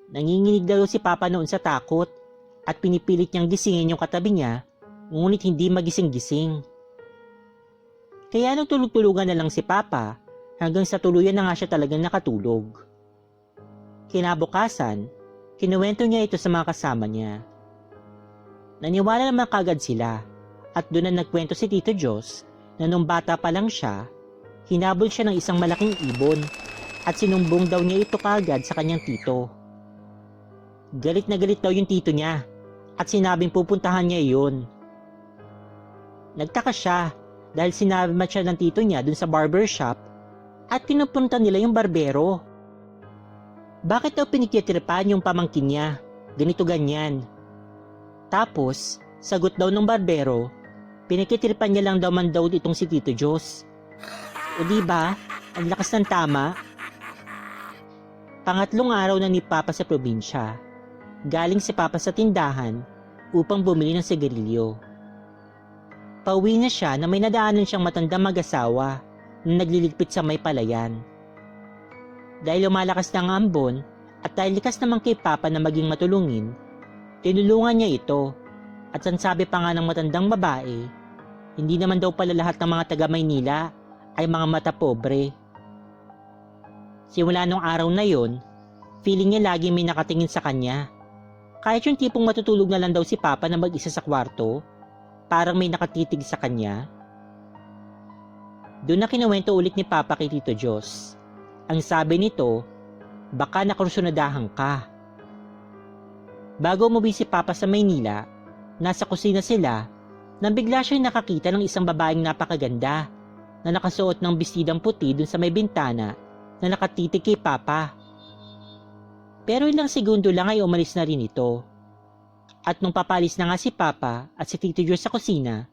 Nanginginig daw si Papa noon sa takot, at pinipilit niyang gisingin yung katabi niya, ngunit hindi magising-gising. Kaya nagtulog-tulugan na lang si Papa, hanggang sa tuluyan na nga siya talagang nakatulog. Kinabukasan, kinuwento niya ito sa mga kasama niya. Naniwala naman kagad sila, at doon na nagkwento si Tito Diyos na nung bata pa lang siya, hinabol siya ng isang malaking ibon at sinumbong daw niya ito kagad sa kanyang tito. Galit na galit daw yung tito niya at sinabing pupuntahan niya iyon. Nagtaka siya dahil sinabi siya ng tito niya dun sa barbershop at pinupunta nila yung barbero. Bakit daw pinikitripan yung pamangkin niya? Ganito ganyan. Tapos, sagot daw ng barbero, pinikitripan niya lang daw man daw itong si Tito Diyos. O diba, ang lakas ng tama? Pangatlong araw na ni Papa sa probinsya. Galing si Papa sa tindahan upang bumili ng sigarilyo. Pauwi na siya na may nadaanan siyang matandang mag-asawa na nagliligpit sa may palayan. Dahil lumalakas na ang ambon at dahil likas naman kay Papa na maging matulungin, tinulungan niya ito at sansabi pa nga ng matandang babae, hindi naman daw pala lahat ng mga taga Maynila ay mga mata pobre. Simula nung araw na yon, feeling niya lagi may nakatingin sa kanya. Kahit yung tipong matutulog na lang daw si Papa na mag-isa sa kwarto, parang may nakatitig sa kanya. Doon na kinuwento ulit ni Papa kay Tito Diyos. Ang sabi nito, baka nakursunadahan ka. Bago umuwi si Papa sa Maynila, nasa kusina sila nang bigla siyang nakakita ng isang babaeng napakaganda na nakasuot ng bestidang puti dun sa may bintana na nakatitig kay Papa. Pero ilang segundo lang ay umalis na rin ito. At nung papalis na nga si Papa at si Tito Diyos sa kusina,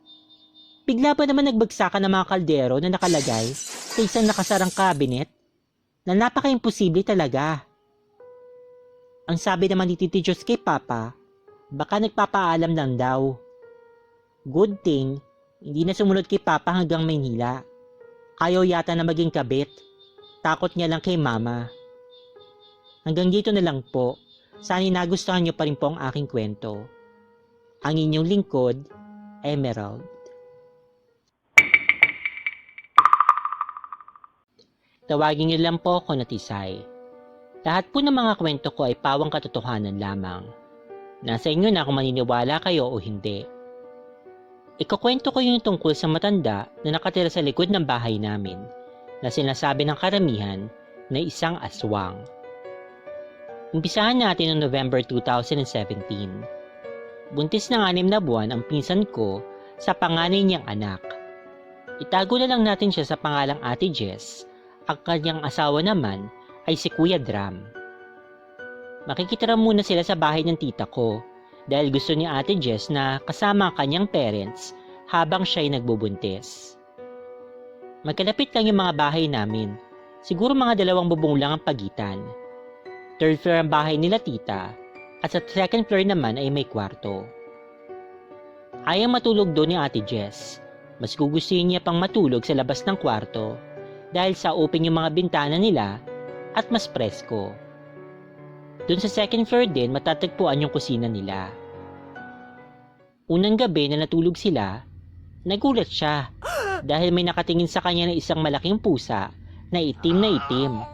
bigla pa naman nagbagsakan ng mga kaldero na nakalagay sa isang nakasarang cabinet na napaka-imposible talaga. Ang sabi naman ni Tito Diyos kay Papa, baka nagpapaalam lang daw. Good thing, hindi na sumunod kay Papa hanggang Maynila. Ayaw yata na maging kabit. Takot niya lang kay Mama. Hanggang dito na lang po. Sana'y nagustuhan niyo pa rin po ang aking kwento. Ang inyong lingkod, Emerald. Tawagin niyo lang po ako na Tisay. Lahat po ng mga kwento ko ay pawang katotohanan lamang. Nasa inyo na kung maniniwala kayo o hindi. Ikukwento ko yung tungkol sa matanda na nakatira sa likod ng bahay namin na sinasabi ng karamihan na isang aswang. Umpisahan natin noong November 2017. Buntis ng 6 na buwan ang pinsan ko sa panganay niyang anak. Itago na lang natin siya sa pangalang Ate Jess. Ang kanyang asawa naman ay si Kuya Dram. Makikitira muna sila sa bahay ng tita ko dahil gusto ni Ate Jess na kasama ang kanyang parents habang siya ay nagbubuntis. Magkalapit lang yung mga bahay namin. Siguro mga 2 bubong lang ang pagitan. 3rd floor ang bahay nila tita at sa 2nd floor naman ay may kwarto. Ayaw matulog doon ni Ate Jess. Mas gugustuhin niya pang matulog sa labas ng kwarto dahil sa open yung mga bintana nila at mas presko. Doon sa 2nd floor din matatagpuan yung kusina nila. Unang gabi na natulog sila, Nagulat siya dahil may nakatingin sa kanya na isang malaking pusa na itim.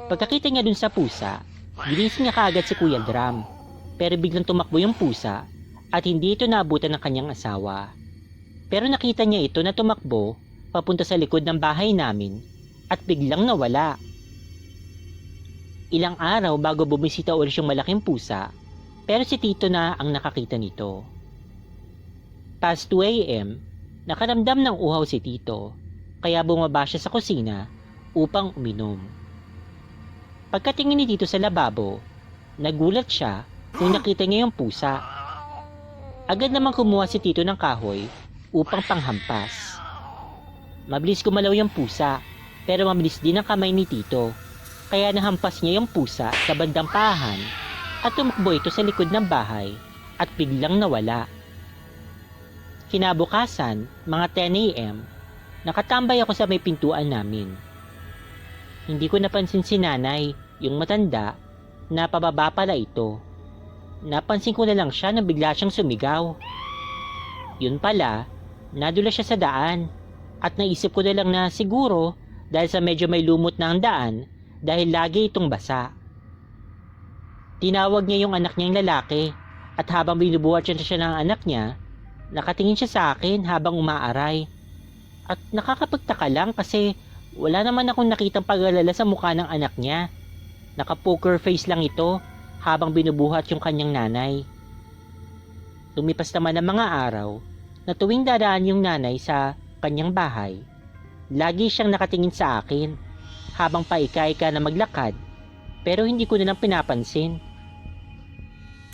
Pagkakita niya dun sa pusa, ginising niya kaagad si Kuya Drum, pero biglang tumakbo yung pusa at hindi ito naabutan ng kanyang asawa. Pero nakita niya ito na tumakbo papunta sa likod ng bahay namin at biglang nawala. Ilang araw bago bumisita ulit yung malaking pusa, pero si Tito na ang nakakita nito. Past 2 a.m., nakaramdam ng uhaw si Tito, kaya bumaba siya sa kusina upang uminom. Pagkatingin ni Tito sa lababo, nagulat siya nung nakita niya yung pusa. Agad namang kumuha si Tito ng kahoy upang panghampas. Mabilis gumalaw yung pusa, pero mabilis din ang kamay ni Tito, kaya nahampas niya yung pusa sa bandang pahan at tumakbo ito sa likod ng bahay at biglang nawala. Kinabukasan, mga 10 a.m., nakatambay ako sa may pintuan namin. Hindi ko napansin si nanay, yung matanda, na pababa pala ito. Napansin ko na lang siya na bigla siyang sumigaw. Yun pala, nadula siya sa daan at naisip ko na lang na siguro dahil sa medyo may lumot na ang daan dahil lagi itong basa. Tinawag niya yung anak niyang lalaki at habang binubuhat siya ng anak niya, nakatingin siya sa akin habang umaaray. At nakakapagtaka lang kasi wala naman akong nakitang pag-alala sa mukha ng anak niya. Naka-poker face lang ito habang binubuhat yung kanyang nanay. Lumipas naman ang mga araw na tuwing dadaan yung nanay sa kanyang bahay, lagi siyang nakatingin sa akin habang paika-ika na maglakad pero hindi ko na lang pinapansin.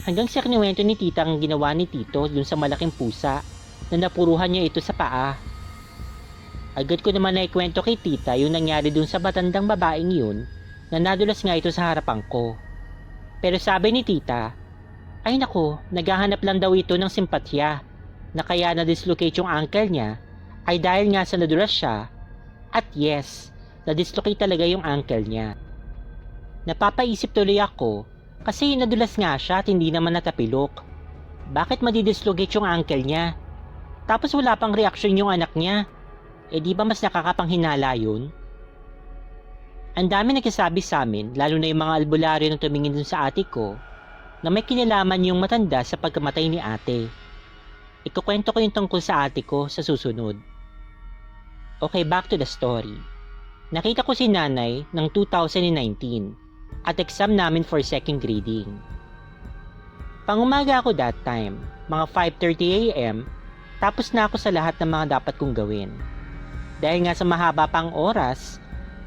Hanggang sa kinuwento ni tita ang ginawa ni Tito dun sa malaking pusa na napuruhan niya ito sa paa. Agad ko naman naikwento kay tita yung nangyari dun sa matandang babaeng yun na nadulas nga ito sa harapan ko. Pero sabi ni tita, ay nako, naghahanap lang daw ito ng simpatya na kaya na-dislocate yung ankle niya ay dahil nga sa nadulas siya at yes, na-dislocate talaga yung ankle niya. Napapaisip tuloy ako kasi nadulas nga siya at hindi naman natapilok. Bakit madidislocate yung ankle niya? Tapos wala pang reaksyon yung anak niya. Eh di ba mas nakakapanghinala yun? Ang dami nagsasabi sa amin, lalo na yung mga albularyo na tumingin dun sa ate ko, na may kinalaman yung matanda sa pagkamatay ni ate. Ikukwento ko yung tungkol sa ate ko sa susunod. Okay, back to the story. Nakita ko si nanay ng 2019 at exam namin for second grading. Pangumaga ako that time, mga 5:30 a.m., tapos na ako sa lahat ng mga dapat kong gawin. Dahil nga sa mahaba pang oras,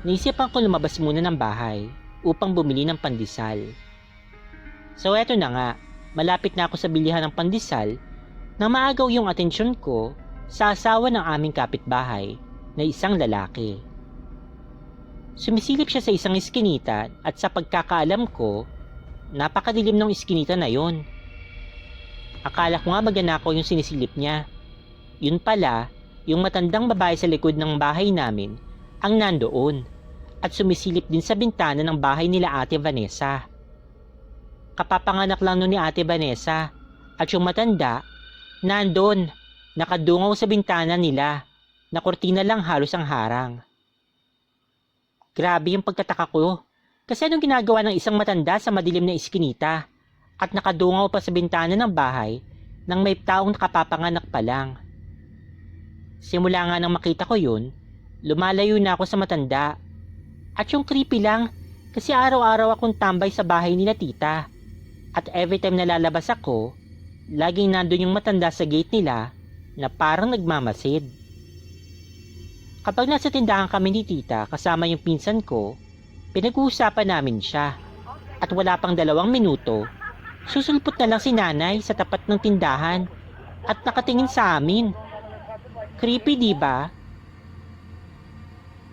naisipan ko lumabas muna ng bahay upang bumili ng pandesal. So eto na nga, malapit na ako sa bilihan ng pandesal nang maagaw yung atensyon ko sa asawa ng aming kapitbahay na isang lalaki. Sumisilip siya sa isang iskinita at sa pagkakaalam ko, napakadilim ng iskinita na yon. Akala ko nga maganakaw yung sinisilip niya. Yun pala, yung matandang babae sa likod ng bahay namin ang nandoon at sumisilip din sa bintana ng bahay nila Ate Vanessa. Kapapanganak lang nun ni Ate Vanessa at yung matanda, nandun, nakadungaw sa bintana nila, na kurtina lang halos ang harang. Grabe yung pagtataka ko, kasi anong ginagawa ng isang matanda sa madilim na iskinita at nakadungaw pa sa bintana ng bahay nang may taong nakapapanganak pa lang. Simula nga nang makita ko yun, lumalayo na ako sa matanda. At yung creepy lang, kasi araw-araw akong tambay sa bahay nila tita. At every time na lalabas ako, laging nandun yung matanda sa gate nila na parang nagmamasid. Kapag nasa tindahan kami ni tita kasama yung pinsan ko, pinag-uusapan namin siya. At wala pang 2 minuto, susulpot na lang si nanay sa tapat ng tindahan at nakatingin sa amin. Creepy, di ba?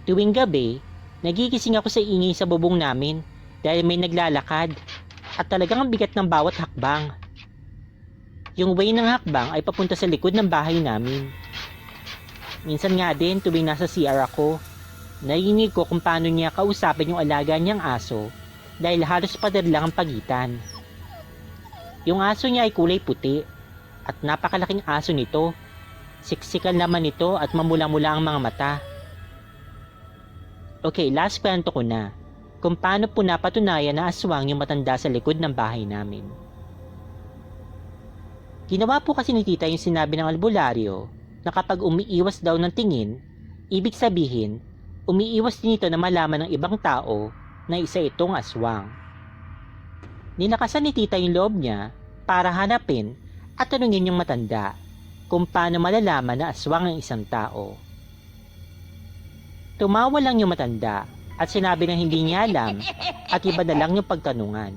Tuwing gabi, nagigising ako sa ingay sa bubong namin dahil may naglalakad at talagang ang bigat ng bawat hakbang. Yung way ng hakbang ay papunta sa likod ng bahay namin. Minsan nga din tuwing nasa CR ako, narinig ko kung paano niya kausapin yung alaga niyang aso dahil halos pader lang ang pagitan. Yung aso niya ay kulay puti at napakalaking aso nito. Siksikan naman ito at mamula-mula ang mga mata. Okay, last kwento ko na. Kung paano po napatunayan na aswang yung matanda sa likod ng bahay namin. Ginawa po kasi ni tita yung sinabi ng albularyo na kapag umiiwas daw ng tingin, ibig sabihin, umiiwas din ito na malaman ng ibang tao na isa itong aswang. Ninakasan ni tita yung loob niya para hanapin at tanungin yung matanda kung paano malalaman na aswang ang isang tao. Tumawa lang yung matanda at sinabi na hindi niya alam at iba na lang yung pagtanungan.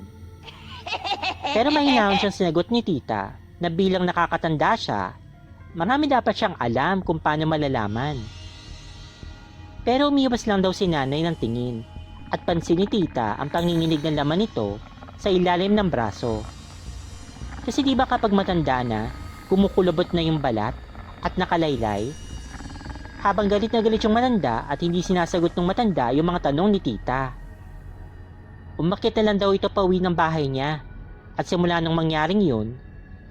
Pero mahinahon siyang sinagot ni tita na bilang nakakatanda siya, marami dapat siyang alam kung paano malalaman. Pero umiwas lang daw si nanay ng tingin at pansin ni tita ang panginginig ng laman nito sa ilalim ng braso. Kasi di ba kapag matanda na, kumukulubot na yung balat at nakalaylay? Habang galit na galit yung matanda at hindi sinasagot ng matanda yung mga tanong ni tita. Umakyat na lang daw ito pauwi ng bahay niya at simula nung mangyaring yun,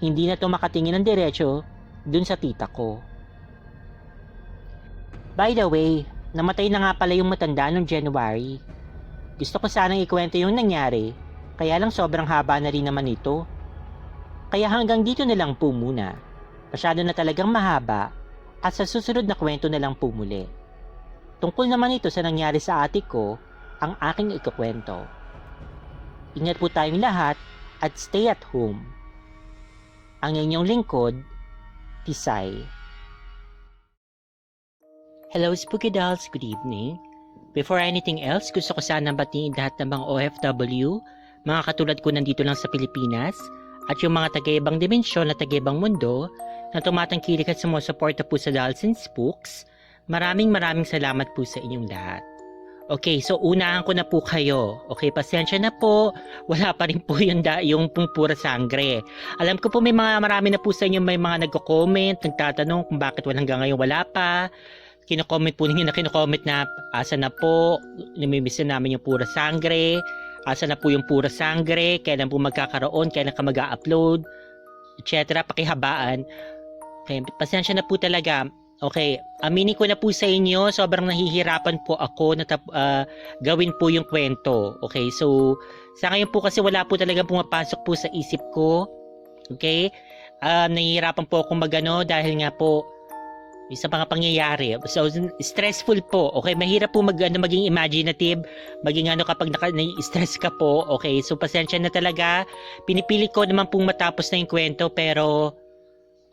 hindi na ito makatingin ng diretso dun sa tita ko. By the way, namatay na nga pala yung matanda noong January. Gusto ko sanang ikwento yung nangyari, kaya lang sobrang haba na rin naman ito. Kaya hanggang dito na lang po muna. Masyado na talagang mahaba at sa susunod na kwento na lang po muli. Tungkol naman ito sa nangyari sa ate ko, ang aking ikukwento. Ingat po tayong lahat at stay at home. Ang inyong lingkod, Tisay. Hello Spooky Dolls, good evening. Before anything else, gusto ko sana batiin lahat ng mga OFW, mga katulad ko nandito lang sa Pilipinas, at yung mga taga-ibang dimensyon at taga-ibang mundo na tumatangkilik at sumusuporta po sa Dolls and Spooks. Maraming salamat po sa inyong lahat. Okay, so unahan ko na po kayo. Okay, pasensya na po. Wala pa rin po yung pong pura sangre. Alam ko po marami na po sa inyo may mga nagko-comment, nagtatanong kung bakit hanggang ngayon wala pa. Kino-comment po ninyo na asa na po, namimiss na namin yung pura sangre. Asa na po yung pura sangre, kailan po magkakaroon, kailan ka mag-upload, etc. Pakihabaan. Okay, pasensya na po talaga. Okay, aminin ko na po sa inyo, sobrang nahihirapan po ako na gawin po yung kwento. Okay, so sa ngayon po kasi wala po talagang pumapasok po sa isip ko. Okay, nahihirapan po ako magano dahil nga po sa mga pangyayari. So, stressful po. Okay, mahirap po maging imaginative, maging kapag nai-stress ka po. Okay, so pasensya na talaga. Pinipili ko naman pong matapos na yung kwento, pero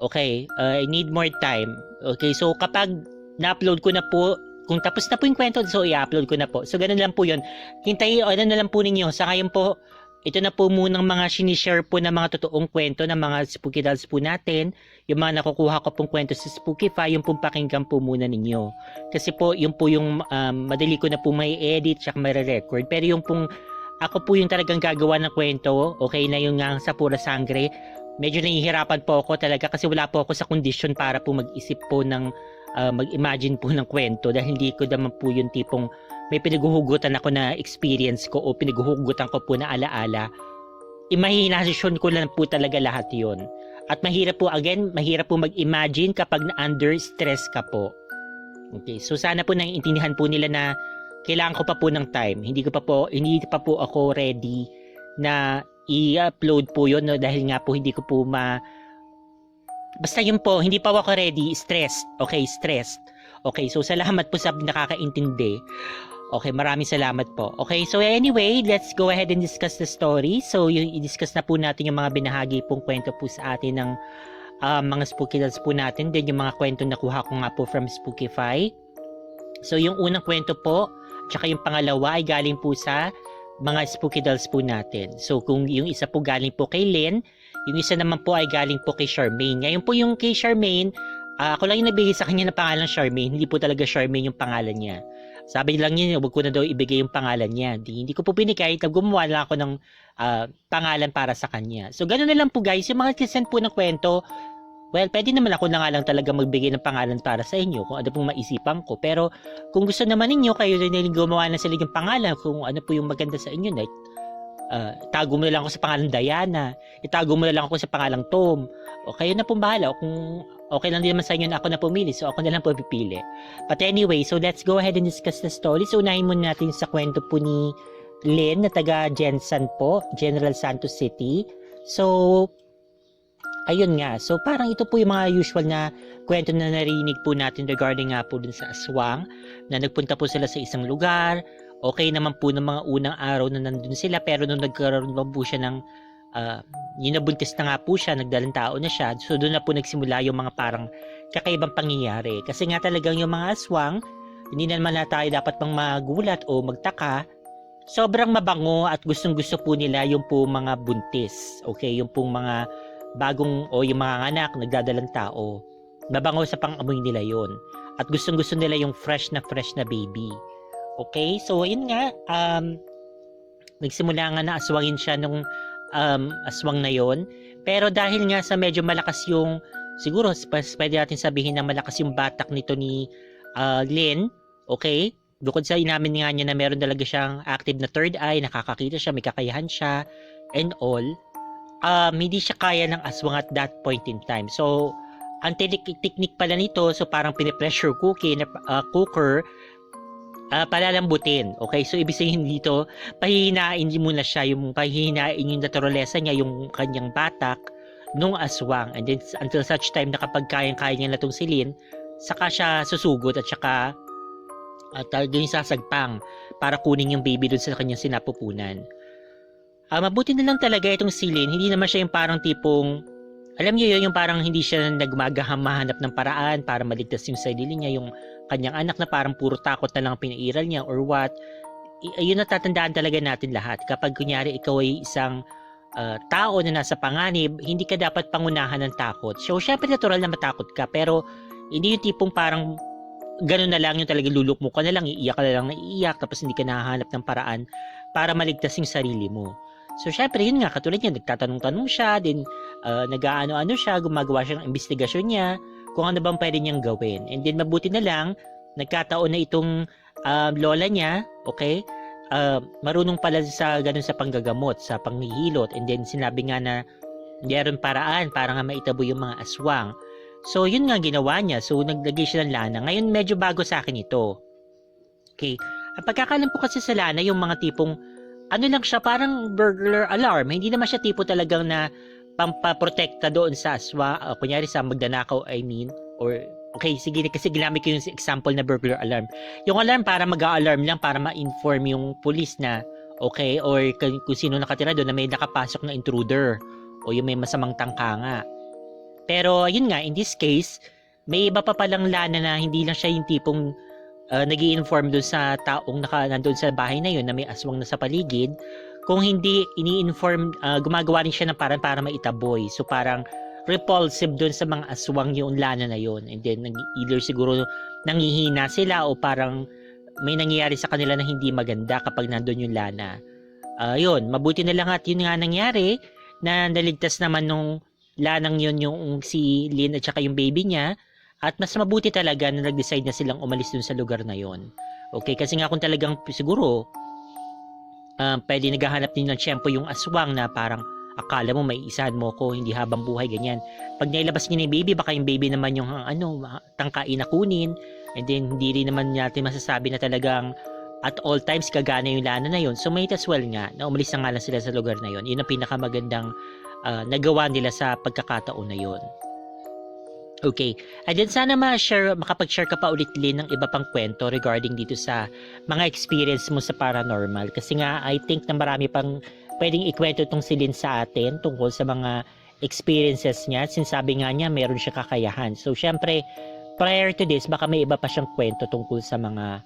okay, I need more time. Okay, so kapag na-upload ko na po, kung tapos na po yung kwento, so i-upload ko na po. So, ganun lang po yun. Hintayin, na lang po ninyo. Sa ngayon po, ito na po munang mga sinishare po na mga totoong kwento ng mga Spooky Dolls po natin. Yung mga nakukuha ko pong kwento sa Spookify, yung pong pakinggan po muna ninyo. Kasi po, yung po yung madali ko na po may edit tsaka may record. Pero yung pong, ako po yung talagang gagawa ng kwento, okay na yung nga sa pura sangre. Medyo nahihirapan po ako talaga kasi wala po ako sa kondisyon para po mag-isip po ng, mag-imagine po ng kwento. Dahil hindi ko naman po yung tipong may pinaghuhugutan ako na experience ko o pinaghuhugutan ko po na alaala. Imahinasyon ko lang po talaga lahat yon. At mahirap po mag-imagine kapag na-under stress ka po. Okay, so sana po naiintindihan po nila na kailangan ko pa po ng time. Hindi pa po ako ready na i-upload po yun, no? Dahil nga po hindi ko po basta yun po, hindi pa ako ready, stressed. Okay, stressed. Okay, so salamat po sa nakakaintindi. Okay, maraming salamat po. Okay, so anyway, let's go ahead and discuss the story. So, i-discuss na po natin yung mga binahagi pong kwento po sa atin ng mga Spooky Dolls po natin. Then yung mga kwento na kuha ko nga po from Spookify. So, yung unang kwento po, tsaka yung pangalawa ay galing po sa mga Spooky Dolls po natin. So, kung yung isa po galing po kay Lynn, yung isa naman po ay galing po kay Charmaine. Ngayon po yung kay Charmaine, ako lang yung nabigay sa kanya ng pangalan Charmaine. Hindi po talaga Charmaine yung pangalan niya. Sabi lang niya, huwag ko na daw ibigay yung pangalan niya. Hindi ko po binigay, gumawa lang ako ng pangalan para sa kanya. So, gano'n na lang po guys. Yung mga kisend po ng kwento, well, pwede naman ako na nga lang talaga magbigay ng pangalan para sa inyo kung ano pong maisipan ko. Pero, kung gusto naman ninyo, kayo rin gumawa na sila yung pangalan kung ano po yung maganda sa inyo. Like, itago mo na lang ako sa pangalan Diana. Itago mo na lang ako sa pangalang Tom. O kayo na pong bahala. Kung Okay lang din naman sa inyo na ako na pumili, so ako na lang po pipili. But anyway, so let's go ahead and discuss the story. So unahin muna natin sa kwento po ni Lynn na taga Jensan po, General Santos City. So, ayun nga. So parang ito po yung mga usual na kwento na narinig po natin regarding nga po dun sa aswang na nagpunta po sila sa isang lugar. Okay naman po ng mga unang araw na nandun sila, pero nung nagkaroon pa po siya ng yung nabuntis na nga po siya, nagdalang tao na siya, so doon na po nagsimula yung mga parang kakaibang pangyayari. Kasi nga talagang yung mga aswang, hindi naman na tayo dapat pang magulat o magtaka, sobrang mabango at gustong-gusto po nila yung po mga buntis. Okay, yung pong mga bagong o yung mga anak nagdadalang tao. Mabango sa pang-amoy nila yon. At gustong-gusto nila yung fresh na baby. Okay, so yun nga, nagsimula nga na aswangin siya nung aswang na yon. Pero dahil nga sa medyo malakas yung, siguro pwede natin sabihin na malakas yung batak nito ni Lynn, okay? Bukod sa inamin nga niya na meron talaga siyang active na third eye, nakakakita siya, may kakayahan siya, and all, hindi siya kaya ng aswang at that point in time. So, ang technique pala nito, so parang pinipressure cooker, palalambutin. Okay, so ibig sabihin dito, pahihinain muna siya, yung pahihinain yung naturalesa niya, yung kanyang batak nung aswang. And then until such time na kapag kayang-kaya niya na itong silin, saka siya susugod at saka doon sasagpang para kunin yung baby doon sa kanyang sinapupunan. Mabuti na lang talaga itong silin, hindi naman siya yung parang tipong, alam niyo yun, yung parang hindi siya mahanap ng paraan para maligtas yung sarili niya, yung kanyang anak na parang puro takot na lang pinairal niya or what. Yun natatandaan talaga natin lahat. Kapag kunyari ikaw ay isang tao na nasa panganib, hindi ka dapat pangunahan ng takot. So, syempre natural na matakot ka, pero hindi yung tipong parang ganun na lang yung talaga lulukmo ka na lang, iiyak ka na lang na iiyak, tapos hindi ka nahahanap ng paraan para maligtas yung sarili mo. So, syempre, yun nga, katulad niya, nagtatanong-tanong siya, din nag-aano-ano siya, gumagawa siya ng investigasyon niya, kung ano bang pwede niyang gawin. And then, mabuti na lang, nagkataon na itong lola niya, okay, marunong pala sa ganun sa panggagamot, sa panghihilot, and then sinabi nga na meron paraan para nga maitabo yung mga aswang. So, yun nga ginawa niya. So, naglagay siya ng lana. Ngayon, medyo bago sa akin ito. Okay. Ang pagkakalam ko kasi sa lana, yung mga tipong ano lang siya, parang burglar alarm. Hindi naman siya tipo talagang na pampaprotekta doon sa aswa. Kunyari sa magdanakaw, I mean. Or, okay, sige, kasi ginamit ko yung example na burglar alarm. Yung alarm para mag-a-alarm lang, para ma-inform yung police na, okay, or kung sino nakatira doon na may nakapasok na intruder. O yung may masamang tangkanga. Pero, yun nga, in this case, may iba pa palang lana na hindi lang siya yung tipong nag-i-inform doon sa taong nandun sa bahay na yun na may aswang na sa paligid. Kung hindi ini-inform, gumagawa rin siya ng parang para maitaboy. So parang repulsive doon sa mga aswang yung lana na yun. And then either siguro nangihina sila o parang may nangyayari sa kanila na hindi maganda kapag nandun yung lana. Yun, mabuti na lang at yun nga nangyari na naligtas naman nung lanang yun yung si Lynn at saka yung baby niya. At mas mabuti talaga na nag-decide na silang umalis dun sa lugar na yon. Okay, kasi nga kung talagang siguro pwede naghahanap din ng tiyempo yung aswang na parang akala mo may isahan mo ko, hindi habang buhay, ganyan. Pag nailabas niya na yung baby, baka yung baby naman yung tangkain na kunin. And then hindi rin naman natin masasabi na talagang at all times kagana yung lana na yon. So might as well nga na umalis na nga lang sila sa lugar na yon. Yun ang pinakamagandang nagawa nila sa pagkakataon na yon. Okay. And then sana makapag-share ka pa ulit, Lynn, ng iba pang kwento regarding dito sa mga experience mo sa paranormal. Kasi nga, I think na marami pang pwedeng ikwento itong si Lynn sa atin tungkol sa mga experiences niya. Sinasabi nga niya, meron siya kakayahan. So, syempre, prior to this, baka may iba pa siyang kwento tungkol sa mga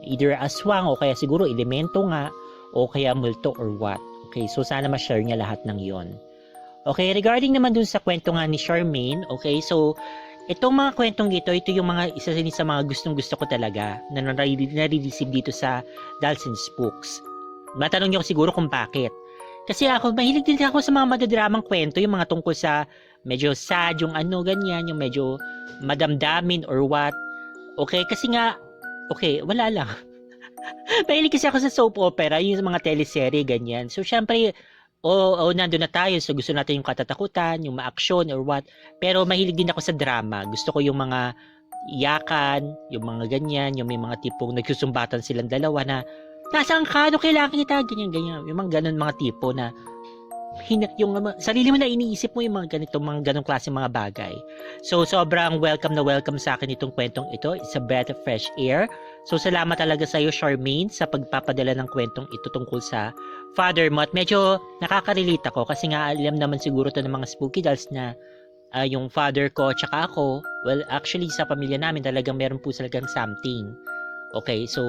either aswang o kaya siguro elemento nga o kaya multo or what. Okay, so sana ma-share niya lahat ng yon. Okay, regarding naman dun sa kwento nga ni Charmaine, okay, so itong mga kwentong dito, ito yung mga isa sa mga gustong-gusto ko talaga na nare-receive dito sa Dolls and Spooks. Matanong niyo siguro kung bakit. Kasi ako, mahilig din ako sa mga madadramang kwento, yung mga tungkol sa medyo sad, yung ganyan, yung medyo madamdamin or what. Okay, kasi nga, okay, wala lang. Mahilig kasi ako sa soap opera, yung mga teleserye, ganyan. So, syempre, nandun na tayo. So, gusto natin yung katatakutan, yung ma-action or what. Pero mahilig din ako sa drama. Gusto ko yung mga iyakan, yung mga ganyan, yung may mga tipong nagsusumbatan silang dalawa na, nasaan ka? Ano kailangan kita? Ganyan, ganyan. Yung mga ganun mga tipo na, yung sarili mo na iniisip mo yung mga ganong klase mga bagay. So, sobrang welcome na welcome sa akin itong kwentong ito. It's a breath of fresh air. So, salamat talaga sa iyo, Charmaine, sa pagpapadala ng kwentong ito tungkol sa father mo. At medyo nakaka-relate ako kasi nga alam naman siguro to ng mga spooky dolls na yung father ko tsaka ako, well, actually sa pamilya namin talagang meron po talagang something. Okay, so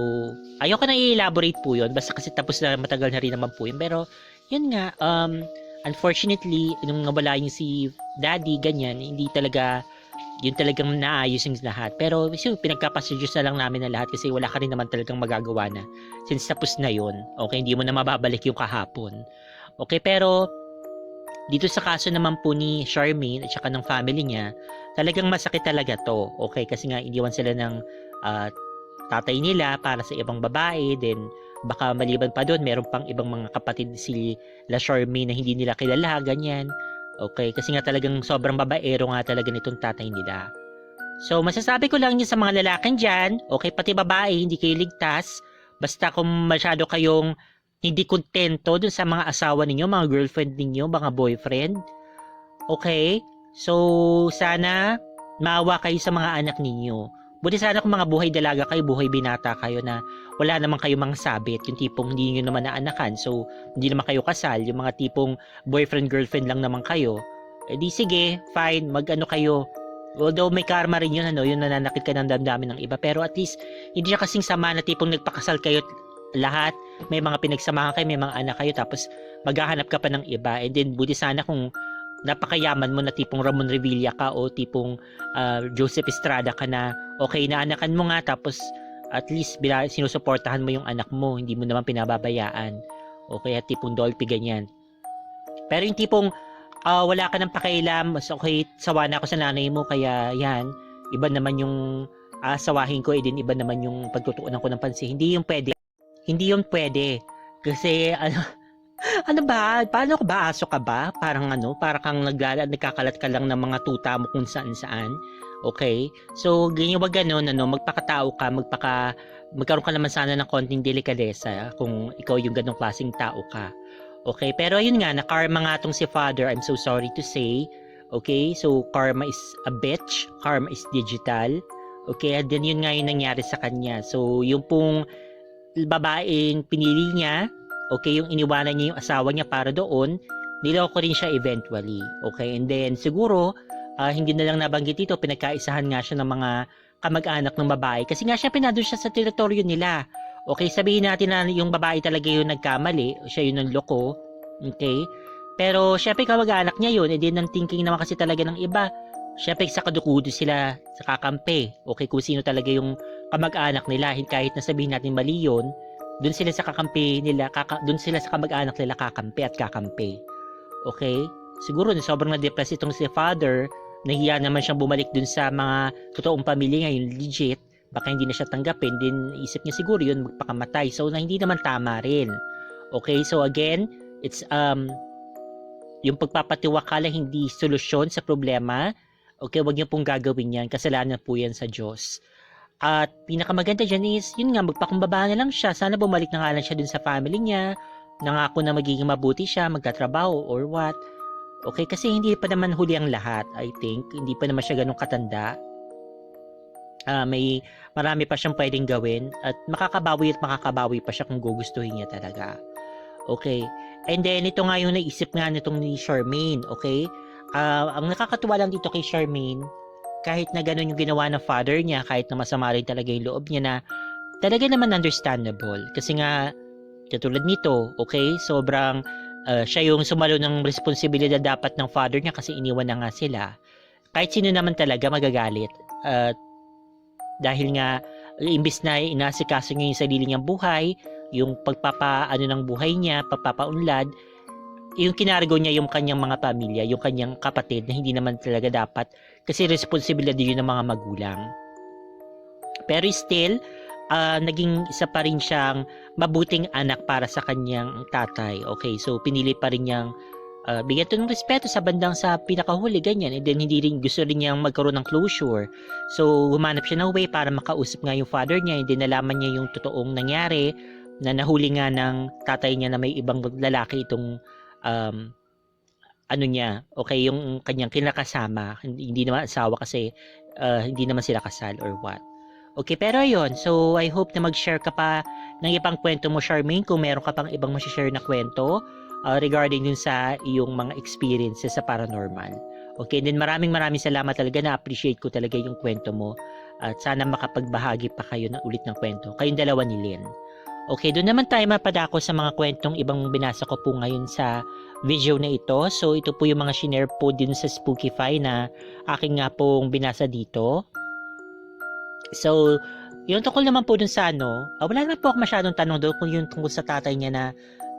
ayoko na i-elaborate po yun. Basta kasi tapos na matagal na rin naman po yun. Pero yun nga, unfortunately, nung nawala yung si daddy, ganyan, hindi talaga yun talagang naayos yung lahat. Pero pinagkapasayos na lang namin na lahat kasi wala ka rin naman talagang magagawa na since tapos na yun. Okay, hindi mo na mababalik yung kahapon. Okay, pero dito sa kaso naman po ni Charmaine at saka ng family niya, talagang masakit talaga to. Okay, kasi nga iniwan sila ng tatay nila para sa ibang babae, then baka maliban pa doon, meron pang ibang mga kapatid si La Charmaine na hindi nila kilala, ganyan. Okay, kasi nga talagang sobrang babaero nga talaga nitong tatay nila. So, masasabi ko lang yun sa mga lalaking dyan, okay, pati babae, hindi kayo ligtas. Basta kung masyado kayong hindi kontento dun sa mga asawa ninyo, mga girlfriend ninyo, mga boyfriend. Okay? So, sana maawa kayo sa mga anak ninyo. Buti sana kung mga buhay dalaga kayo, buhay binata kayo na wala naman kayo mga sabit, yung tipong hindi nyo naman naanakan, so hindi naman kayo kasal, yung mga tipong boyfriend-girlfriend lang naman kayo, di sige, fine, mag-ano kayo. Although may karma rin yun, yung nananakit ka ng damdamin ng iba, pero at least hindi siya kasing sama na tipong nagpakasal kayo lahat, may mga pinagsamahan kayo, may mga anak kayo, tapos maghahanap ka pa ng iba, and then buti sana kung napakayaman mo na tipong Ramon Revilla ka o tipong Joseph Estrada ka na okay na anakan mo nga tapos at least sinusuportahan mo yung anak mo, hindi mo naman pinababayaan. Okay, at tipong Dolphy ganyan. Pero yung tipong wala ka ng pakialam, okay, sawa na ako sa nanay mo kaya yan, iba naman yung sawahin ko, din iba naman yung pagtutuunan ko ng pansin. Hindi yung pwede. Hindi yung pwede. Kasi ano ba? Paano ka ba? Aso ka ba? Parang para kang nagkakalat ka lang ng mga tuta mo kung saan-saan. Okay? So, ganyan, wag ganun, magpakatao ka, magkaroon ka naman sana ng konting delikadesa kung ikaw yung ganong klaseng tao ka. Okay? Pero ayun nga, na-karma nga tong si father, I'm so sorry to say. Okay? So, karma is a bitch. Karma is digital. Okay? And then yun nga yung nangyari sa kanya. So, yung pong babaeng pinili niya, okay, yung iniwanan niya yung asawa niya para doon, niloko rin siya eventually. Okay, and then siguro, hindi na lang nabanggit dito, pinagkaisahan nga siya ng mga kamag-anak ng babae. Kasi nga siya pinadun siya sa teritoryo nila. Okay, sabihin natin na yung babae talaga yung nagkamali, siya yung nanloko. Okay, pero syempre kamag-anak niya yun, and then ang thinking naman kasi talaga ng iba, syempre sa kadukudo sila sa kakampi. Okay, kung sino talaga yung kamag-anak nila, kahit na sabihin natin mali yun, doon sila sa kakampi nila, doon sila sa kamag-anak nila kakampi at kakampi. Okay? Siguro sobrang na-depress itong si father, nahiya naman siyang bumalik doon sa mga totoong pamilya niya, yung legit, baka hindi na siya tanggapin, din isip niya siguro yun magpakamatay. So, na hindi naman tama rin. Okay? So, again, it's yung pagpapatiwakala hindi solusyon sa problema. Okay, wag niyo pong gagawin yan. Kasalanan po yan sa Diyos. At pinakamaganda dyan is, yun nga, magpakumbaba na lang siya. Sana bumalik na nga lang siya dun sa family niya. Nangako na magiging mabuti siya, magtatrabaho or what. Okay, kasi hindi pa naman huli ang lahat, I think. Hindi pa naman siya ganun katanda. May marami pa siyang pwedeng gawin. At makakabawi pa siya kung gugustuhin niya talaga. Okay. And then, ito nga yung naisip nga nitong ni Charmaine. Okay. Ang nakakatuwa lang dito kay Charmaine, kahit na ganun yung ginawa ng father niya, kahit na masama rin talaga yung loob niya na talaga naman understandable. Kasi nga, katulad nito, okay, sobrang siya yung sumalo ng responsibilidad dapat ng father niya kasi iniwan na nga sila. Kahit sino naman talaga magagalit. Dahil nga, imbis na inasikaso niya yung sarili niyang buhay, yung pagpapaano ng buhay niya, pagpapaunlad, yung kinargo niya yung kanyang mga pamilya, yung kanyang kapatid na hindi naman talaga dapat kasi responsibilidad yun ng mga magulang. Pero still, naging isa pa rin siyang mabuting anak para sa kanyang tatay. Okay, so pinili pa rin niyang bigyan to ng respeto sa bandang sa pinakahuli, ganyan. And then hindi rin gusto rin niyang magkaroon ng closure. So humanap siya ng way para makausap nga yung father niya, and then nalaman niya yung totoong nangyari, na nahuli nga ng tatay niya na may ibang lalaki itong ano niya, okay, yung kanyang kinakasama, hindi naman asawa kasi hindi naman sila kasal or what. Okay, pero ayun, so I hope na mag-share ka pa ng ibang kwento mo, Charmaine, kung meron ka pang ibang ma-share na kwento regarding dun sa iyong mga experiences sa paranormal. Okay, and then maraming salamat talaga, na-appreciate ko talaga yung kwento mo, at sana makapagbahagi pa kayo ng ulit ng kwento, kayong dalawa ni Lynn. Okay, doon naman tayo mapadako sa mga kwentong ibang binasa ko po ngayon sa video na ito. So ito po yung mga shinare po din sa Spookify na aking nga pong binasa dito. So, yung tungkol naman po dun sa wala naman po ako masyadong tanong doon kung yung tungkol sa tatay niya na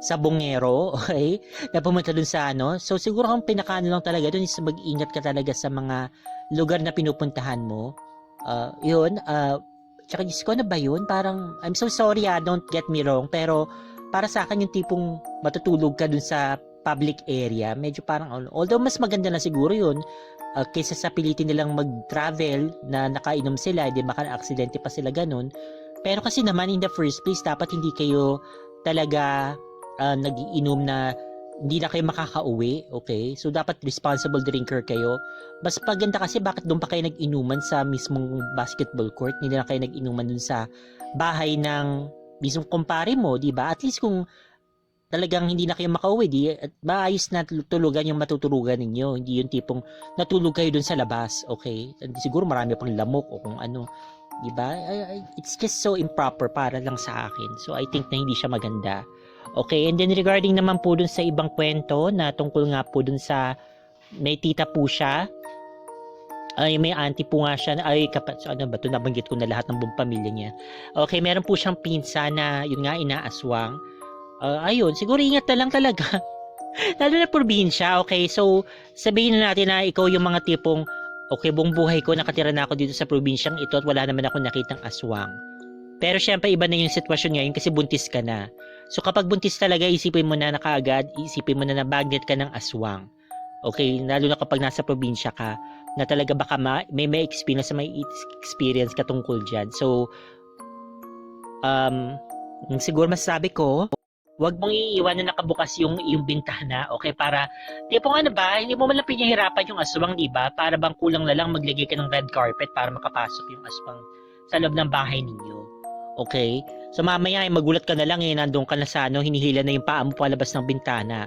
sabongero, okay, na pumunta dun sa So siguro ang pinakaano lang talaga dun is mag-ingat ka talaga sa mga lugar na pinupuntahan mo. Tsaka Diyos ko, na ba yun? Parang, I'm so sorry don't get me wrong, pero para sa akin yung tipong matutulog ka dun sa public area, medyo parang, although mas maganda na siguro yun, kaysa sa pilitin nilang mag-travel na nakainom sila, di baka aksidente pa sila ganun. Pero kasi naman, in the first place, dapat hindi kayo talaga nag-iinom na hindi na kayo makakauwi, okay? So, dapat responsible drinker kayo. Mas paganda kasi bakit doon pa kayo nag-inuman sa mismong basketball court, hindi na kayo nag-inuman dun sa bahay ng mismong kumpare mo, di ba? At least kung talagang hindi na kayo makauwi, maayos na tulugan yung matutulugan ninyo. Hindi yung tipong natulog kayo dun sa labas, okay? Siguro marami pang lamok o kung ano, di ba? It's just so improper para lang sa akin. So, I think na hindi siya maganda. Okay, and then regarding naman po dun sa ibang kwento na tungkol nga po dun sa may tita po siya, ay may auntie po nga siya, nabanggit ko na lahat ng buong pamilya niya. Okay, meron po siyang pinsa na yun nga inaaswang. Ayun, siguro ingat na lang talaga. Lalo na probinsya, okay, so sabihin na natin na ikaw yung mga tipong, okay, buong buhay ko nakatira na ako dito sa probinsyang ito at wala naman ako nakitang aswang. Pero syempre iba na yung sitwasyon ngayon kasi buntis ka na. So kapag buntis talaga, isipin mo na kaagad, isipin mo na magnet ka ng aswang. Okay, lalo na kapag nasa probinsya ka, na talaga baka may experience ka tungkol dyan. So, siguro masasabi ko, huwag mong iiwan na nakabukas yung bintana, okay, para, tipong hindi mo man lang pinahirapan yung aswang, diba? Para bang kulang na lang maglagay ka ng red carpet para makapasok yung aswang sa loob ng bahay ninyo. Okay? So mamaya magulat ka na lang nandun ka na sa hinihila na yung paa mo palabas ng bintana.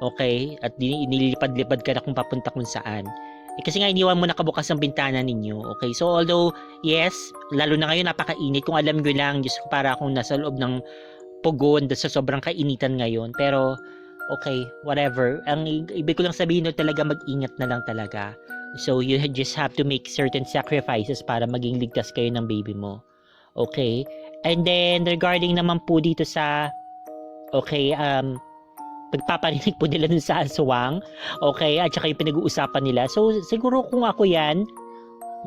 Okay? At nililipad-lipad ka na kung papunta kung saan. Kasi nga iniwan mo nakabukas ang bintana ninyo. Okay? So although, yes, lalo na ngayon napakainit. Kung alam nyo lang, Diyos ko, para akong nasa loob ng pugon sa sobrang kainitan ngayon. Pero, okay, whatever. Ang ibig ko lang sabihin talaga, mag-ingat na lang talaga. So you just have to make certain sacrifices para maging ligtas kayo ng baby mo. Okay? And then, regarding naman po dito sa, pagpaparinig po nila dun sa aswang, okay, at saka yung pinag-uusapan nila. So, siguro kung ako yan,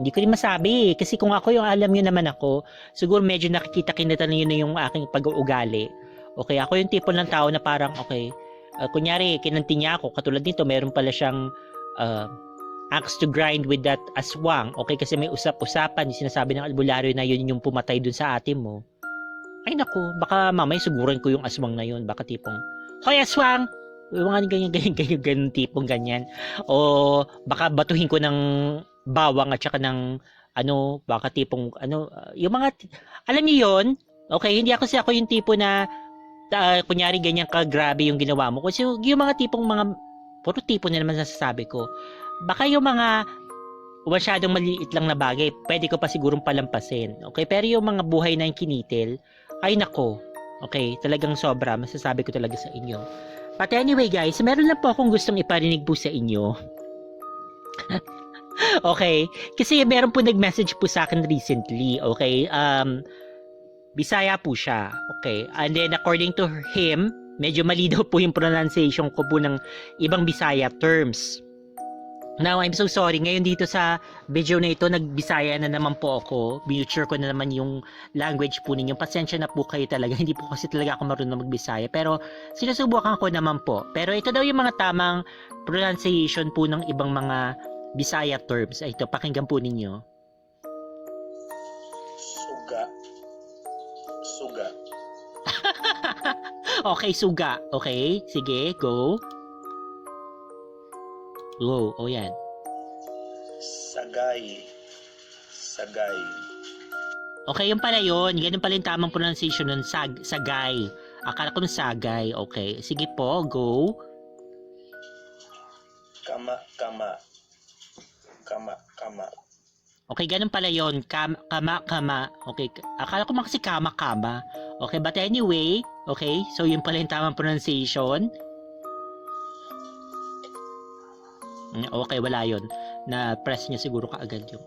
hindi ko rin masabi. Kasi kung ako yung alam nyo naman ako, siguro medyo nakikita-kinita nyo na yung aking pag-uugali. Okay, ako yung tipo ng tao na parang, kunyari, kinanti niya ako, katulad nito, meron pala siyang, axe to grind with that aswang. Okay, kasi may usap-usapan, yung sinasabi ng albularyo na yun yung pumatay dun sa ate mo. Ay naku, baka mamay suguran ko yung aswang na yun. Baka tipong, hoy aswang! Mga ganyan tipong ganyan. O baka batuhin ko ng bawang at saka ng baka tipong yung mga, alam niyo yun? Okay, hindi ako yung tipo na kunyari ganyan ka grabe yung ginawa mo. Kasi yung mga tipong puro tipo na naman nasasabi ko. Baka yung mga masyadong maliit lang na bagay, pwede ko pa sigurong palampasin. Okay? Pero yung mga buhay na yung kinitil, ay nako. Okay? Talagang sobra. Masasabi ko talaga sa inyo. But anyway guys, meron lang po akong gustong iparinig po sa inyo. Okay? Kasi meron po nag-message po sa akin recently. Okay? Bisaya po siya. Okay? And then according to him, medyo mali daw po yung pronunciation ko po ng ibang Bisaya terms. Now, I'm so sorry. Ngayon dito sa video na ito, nagbisaya na naman po ako. Future ko na naman yung language po ninyo. Pasensya na po kayo talaga. Hindi po kasi talaga ako marunong magbisaya. Pero sinusubukan ko naman po. Pero ito daw yung mga tamang pronunciation po ng ibang mga Bisaya terms. Ito, pakinggan po ninyo. Suga. Suga. Okay, suga. Okay, sige, go. Go, o yan. Sagay. Sagay. Okay, yun pala yun. Ganun pala yung tamang pronunciation nun. Sagay. Akala ko ng sagay. Okay. Sige po, go. Kama, kama. Kama, kama. Okay, ganun pala yun. Kama, kama. Okay. Akala ko kasi kama, kama. Okay, but anyway. Okay, so yun pala yung tamang pronunciation. Okay, wala yun. Na-press niya siguro kaagad yung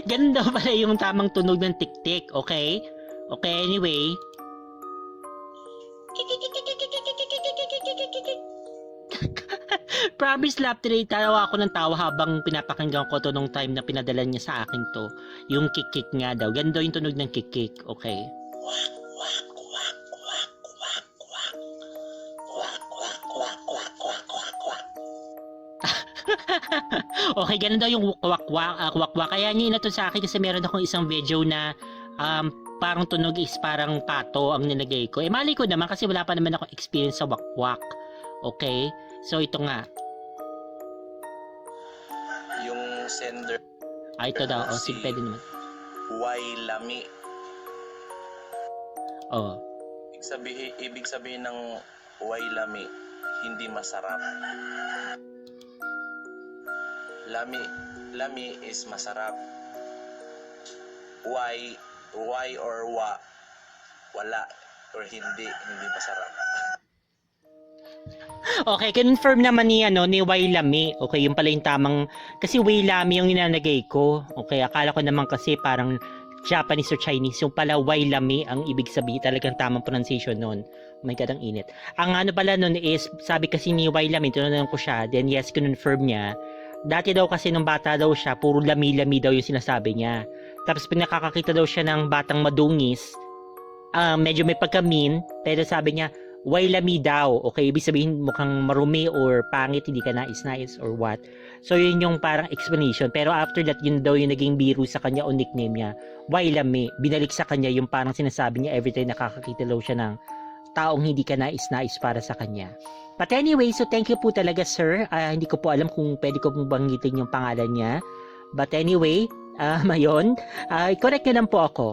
ganun daw pala yung tamang tunog ng tik-tik, okay? Okay, anyway. Promise lap today, tawa ako ng tawa habang pinapakinggan ko to nung time na pinadala niya sa akin to. Yung kik-kik nga daw. Ganun daw yung tunog ng kik-kik, okay? Okay, ganun daw yung kwak-kwak. Kaya niya inato sa akin kasi meron akong isang video na parang tunog is parang pato ang nilagay ko. Eh, mali ko naman kasi wala pa naman ako experience sa wakwak. Okay? So, ito nga. Yung sender. Ito daw. O, sige, pwede naman. Wailami. Oh. Ibig sabihin ng wailami, hindi masarap. Lami is masarap. Why or wala or hindi masarap. Okay, confirm naman ni Wailami. Okay, yung pala yung tamang kasi Wailami yung ninanagay ko. Okay, akala ko naman kasi parang Japanese or Chinese. Yung pala Wailami ang ibig sabihin, talagang tamang pronunciation nun. Oh my God, ang init. Ang ano pala nun is, sabi kasi ni Wailami, tinanong ko siya, then yes, confirm niya. Dati daw kasi nung bata daw siya, puro lami-lami daw yung sinasabi niya. Tapos pag nakakakita daw siya ng batang madungis, medyo may pagkamin, pero sabi niya, Wailami daw. Okay, ibig sabihin mukhang marumi or pangit, hindi ka nais-nais or what. So yun yung parang explanation. Pero after that, yun daw yung naging biro sa kanya o nickname niya, Wailami. Binalik sa kanya yung parang sinasabi niya every time nakakakita daw siya ng taong hindi ka nais-nais para sa kanya. But anyway, so thank you po talaga, sir. Hindi ko po alam kung pwede ko pong banggitin yung pangalan niya. But anyway, mayon, i-correct nyo lang po ako.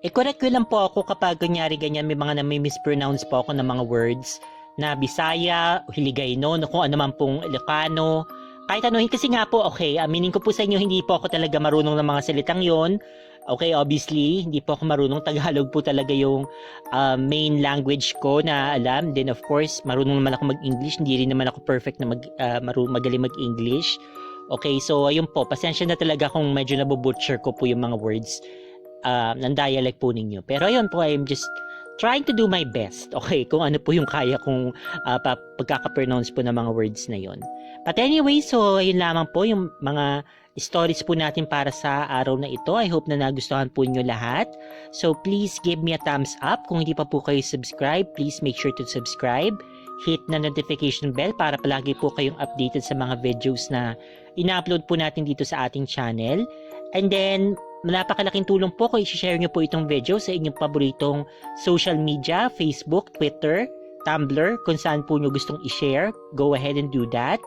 I-correct ko lang po ako kapag kunyari ganyan may mga mispronounce po ako ng mga words na Bisaya, Hiligayno, kung ano man pong Ilocano. Kahit ano, kasi nga po, okay, aminin ko po sa inyo, hindi po ako talaga marunong ng mga salitang yon. Okay, obviously, hindi po ako marunong. Tagalog po talaga yung main language ko na alam. Then of course, marunong naman ako mag-English. Hindi rin naman ako perfect na magaling mag-English. Okay, so ayun po, pasensya na talaga kung medyo nabubutcher ko po yung mga words ng dialect po ninyo. Pero ayun po, I'm just trying to do my best. Okay, kung ano po yung kaya kong pagkaka-pronounce po ng mga words na yon. But anyway, so ayun lamang po yung mga stories po natin para sa araw na ito. I hope na nagustuhan po nyo lahat. So please give me a thumbs up. Kung hindi pa po kayo subscribe, please make sure to subscribe. Hit na notification bell para palagi po kayong updated sa mga videos na ina-upload po natin dito sa ating channel. And then, napakalaking tulong po kung i-share nyo po itong video sa inyong paboritong social media, Facebook, Twitter, Tumblr, kung saan po nyo gustong i-share. Go ahead and do that.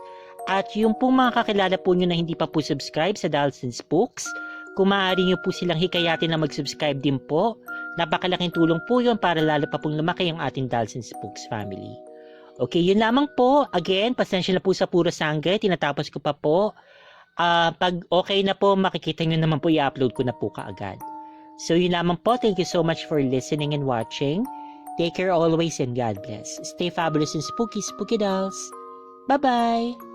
At yung pong mga kakilala po nyo na hindi pa po subscribe sa Dals and Spooks, kung maaari nyo po silang hikayatin na mag-subscribe din po, napakalaking tulong po yun para lalo pa pong lumaki ang ating Dals and Spooks family. Okay, yun lamang po. Again, pasensya na po sa puro sangge, tinatapos ko pa po. Pag okay na po, makikita nyo naman po i-upload ko na po kaagad. So yun lamang po. Thank you so much for listening and watching. Take care always and God bless. Stay fabulous and spooky, spooky dolls. Bye-bye!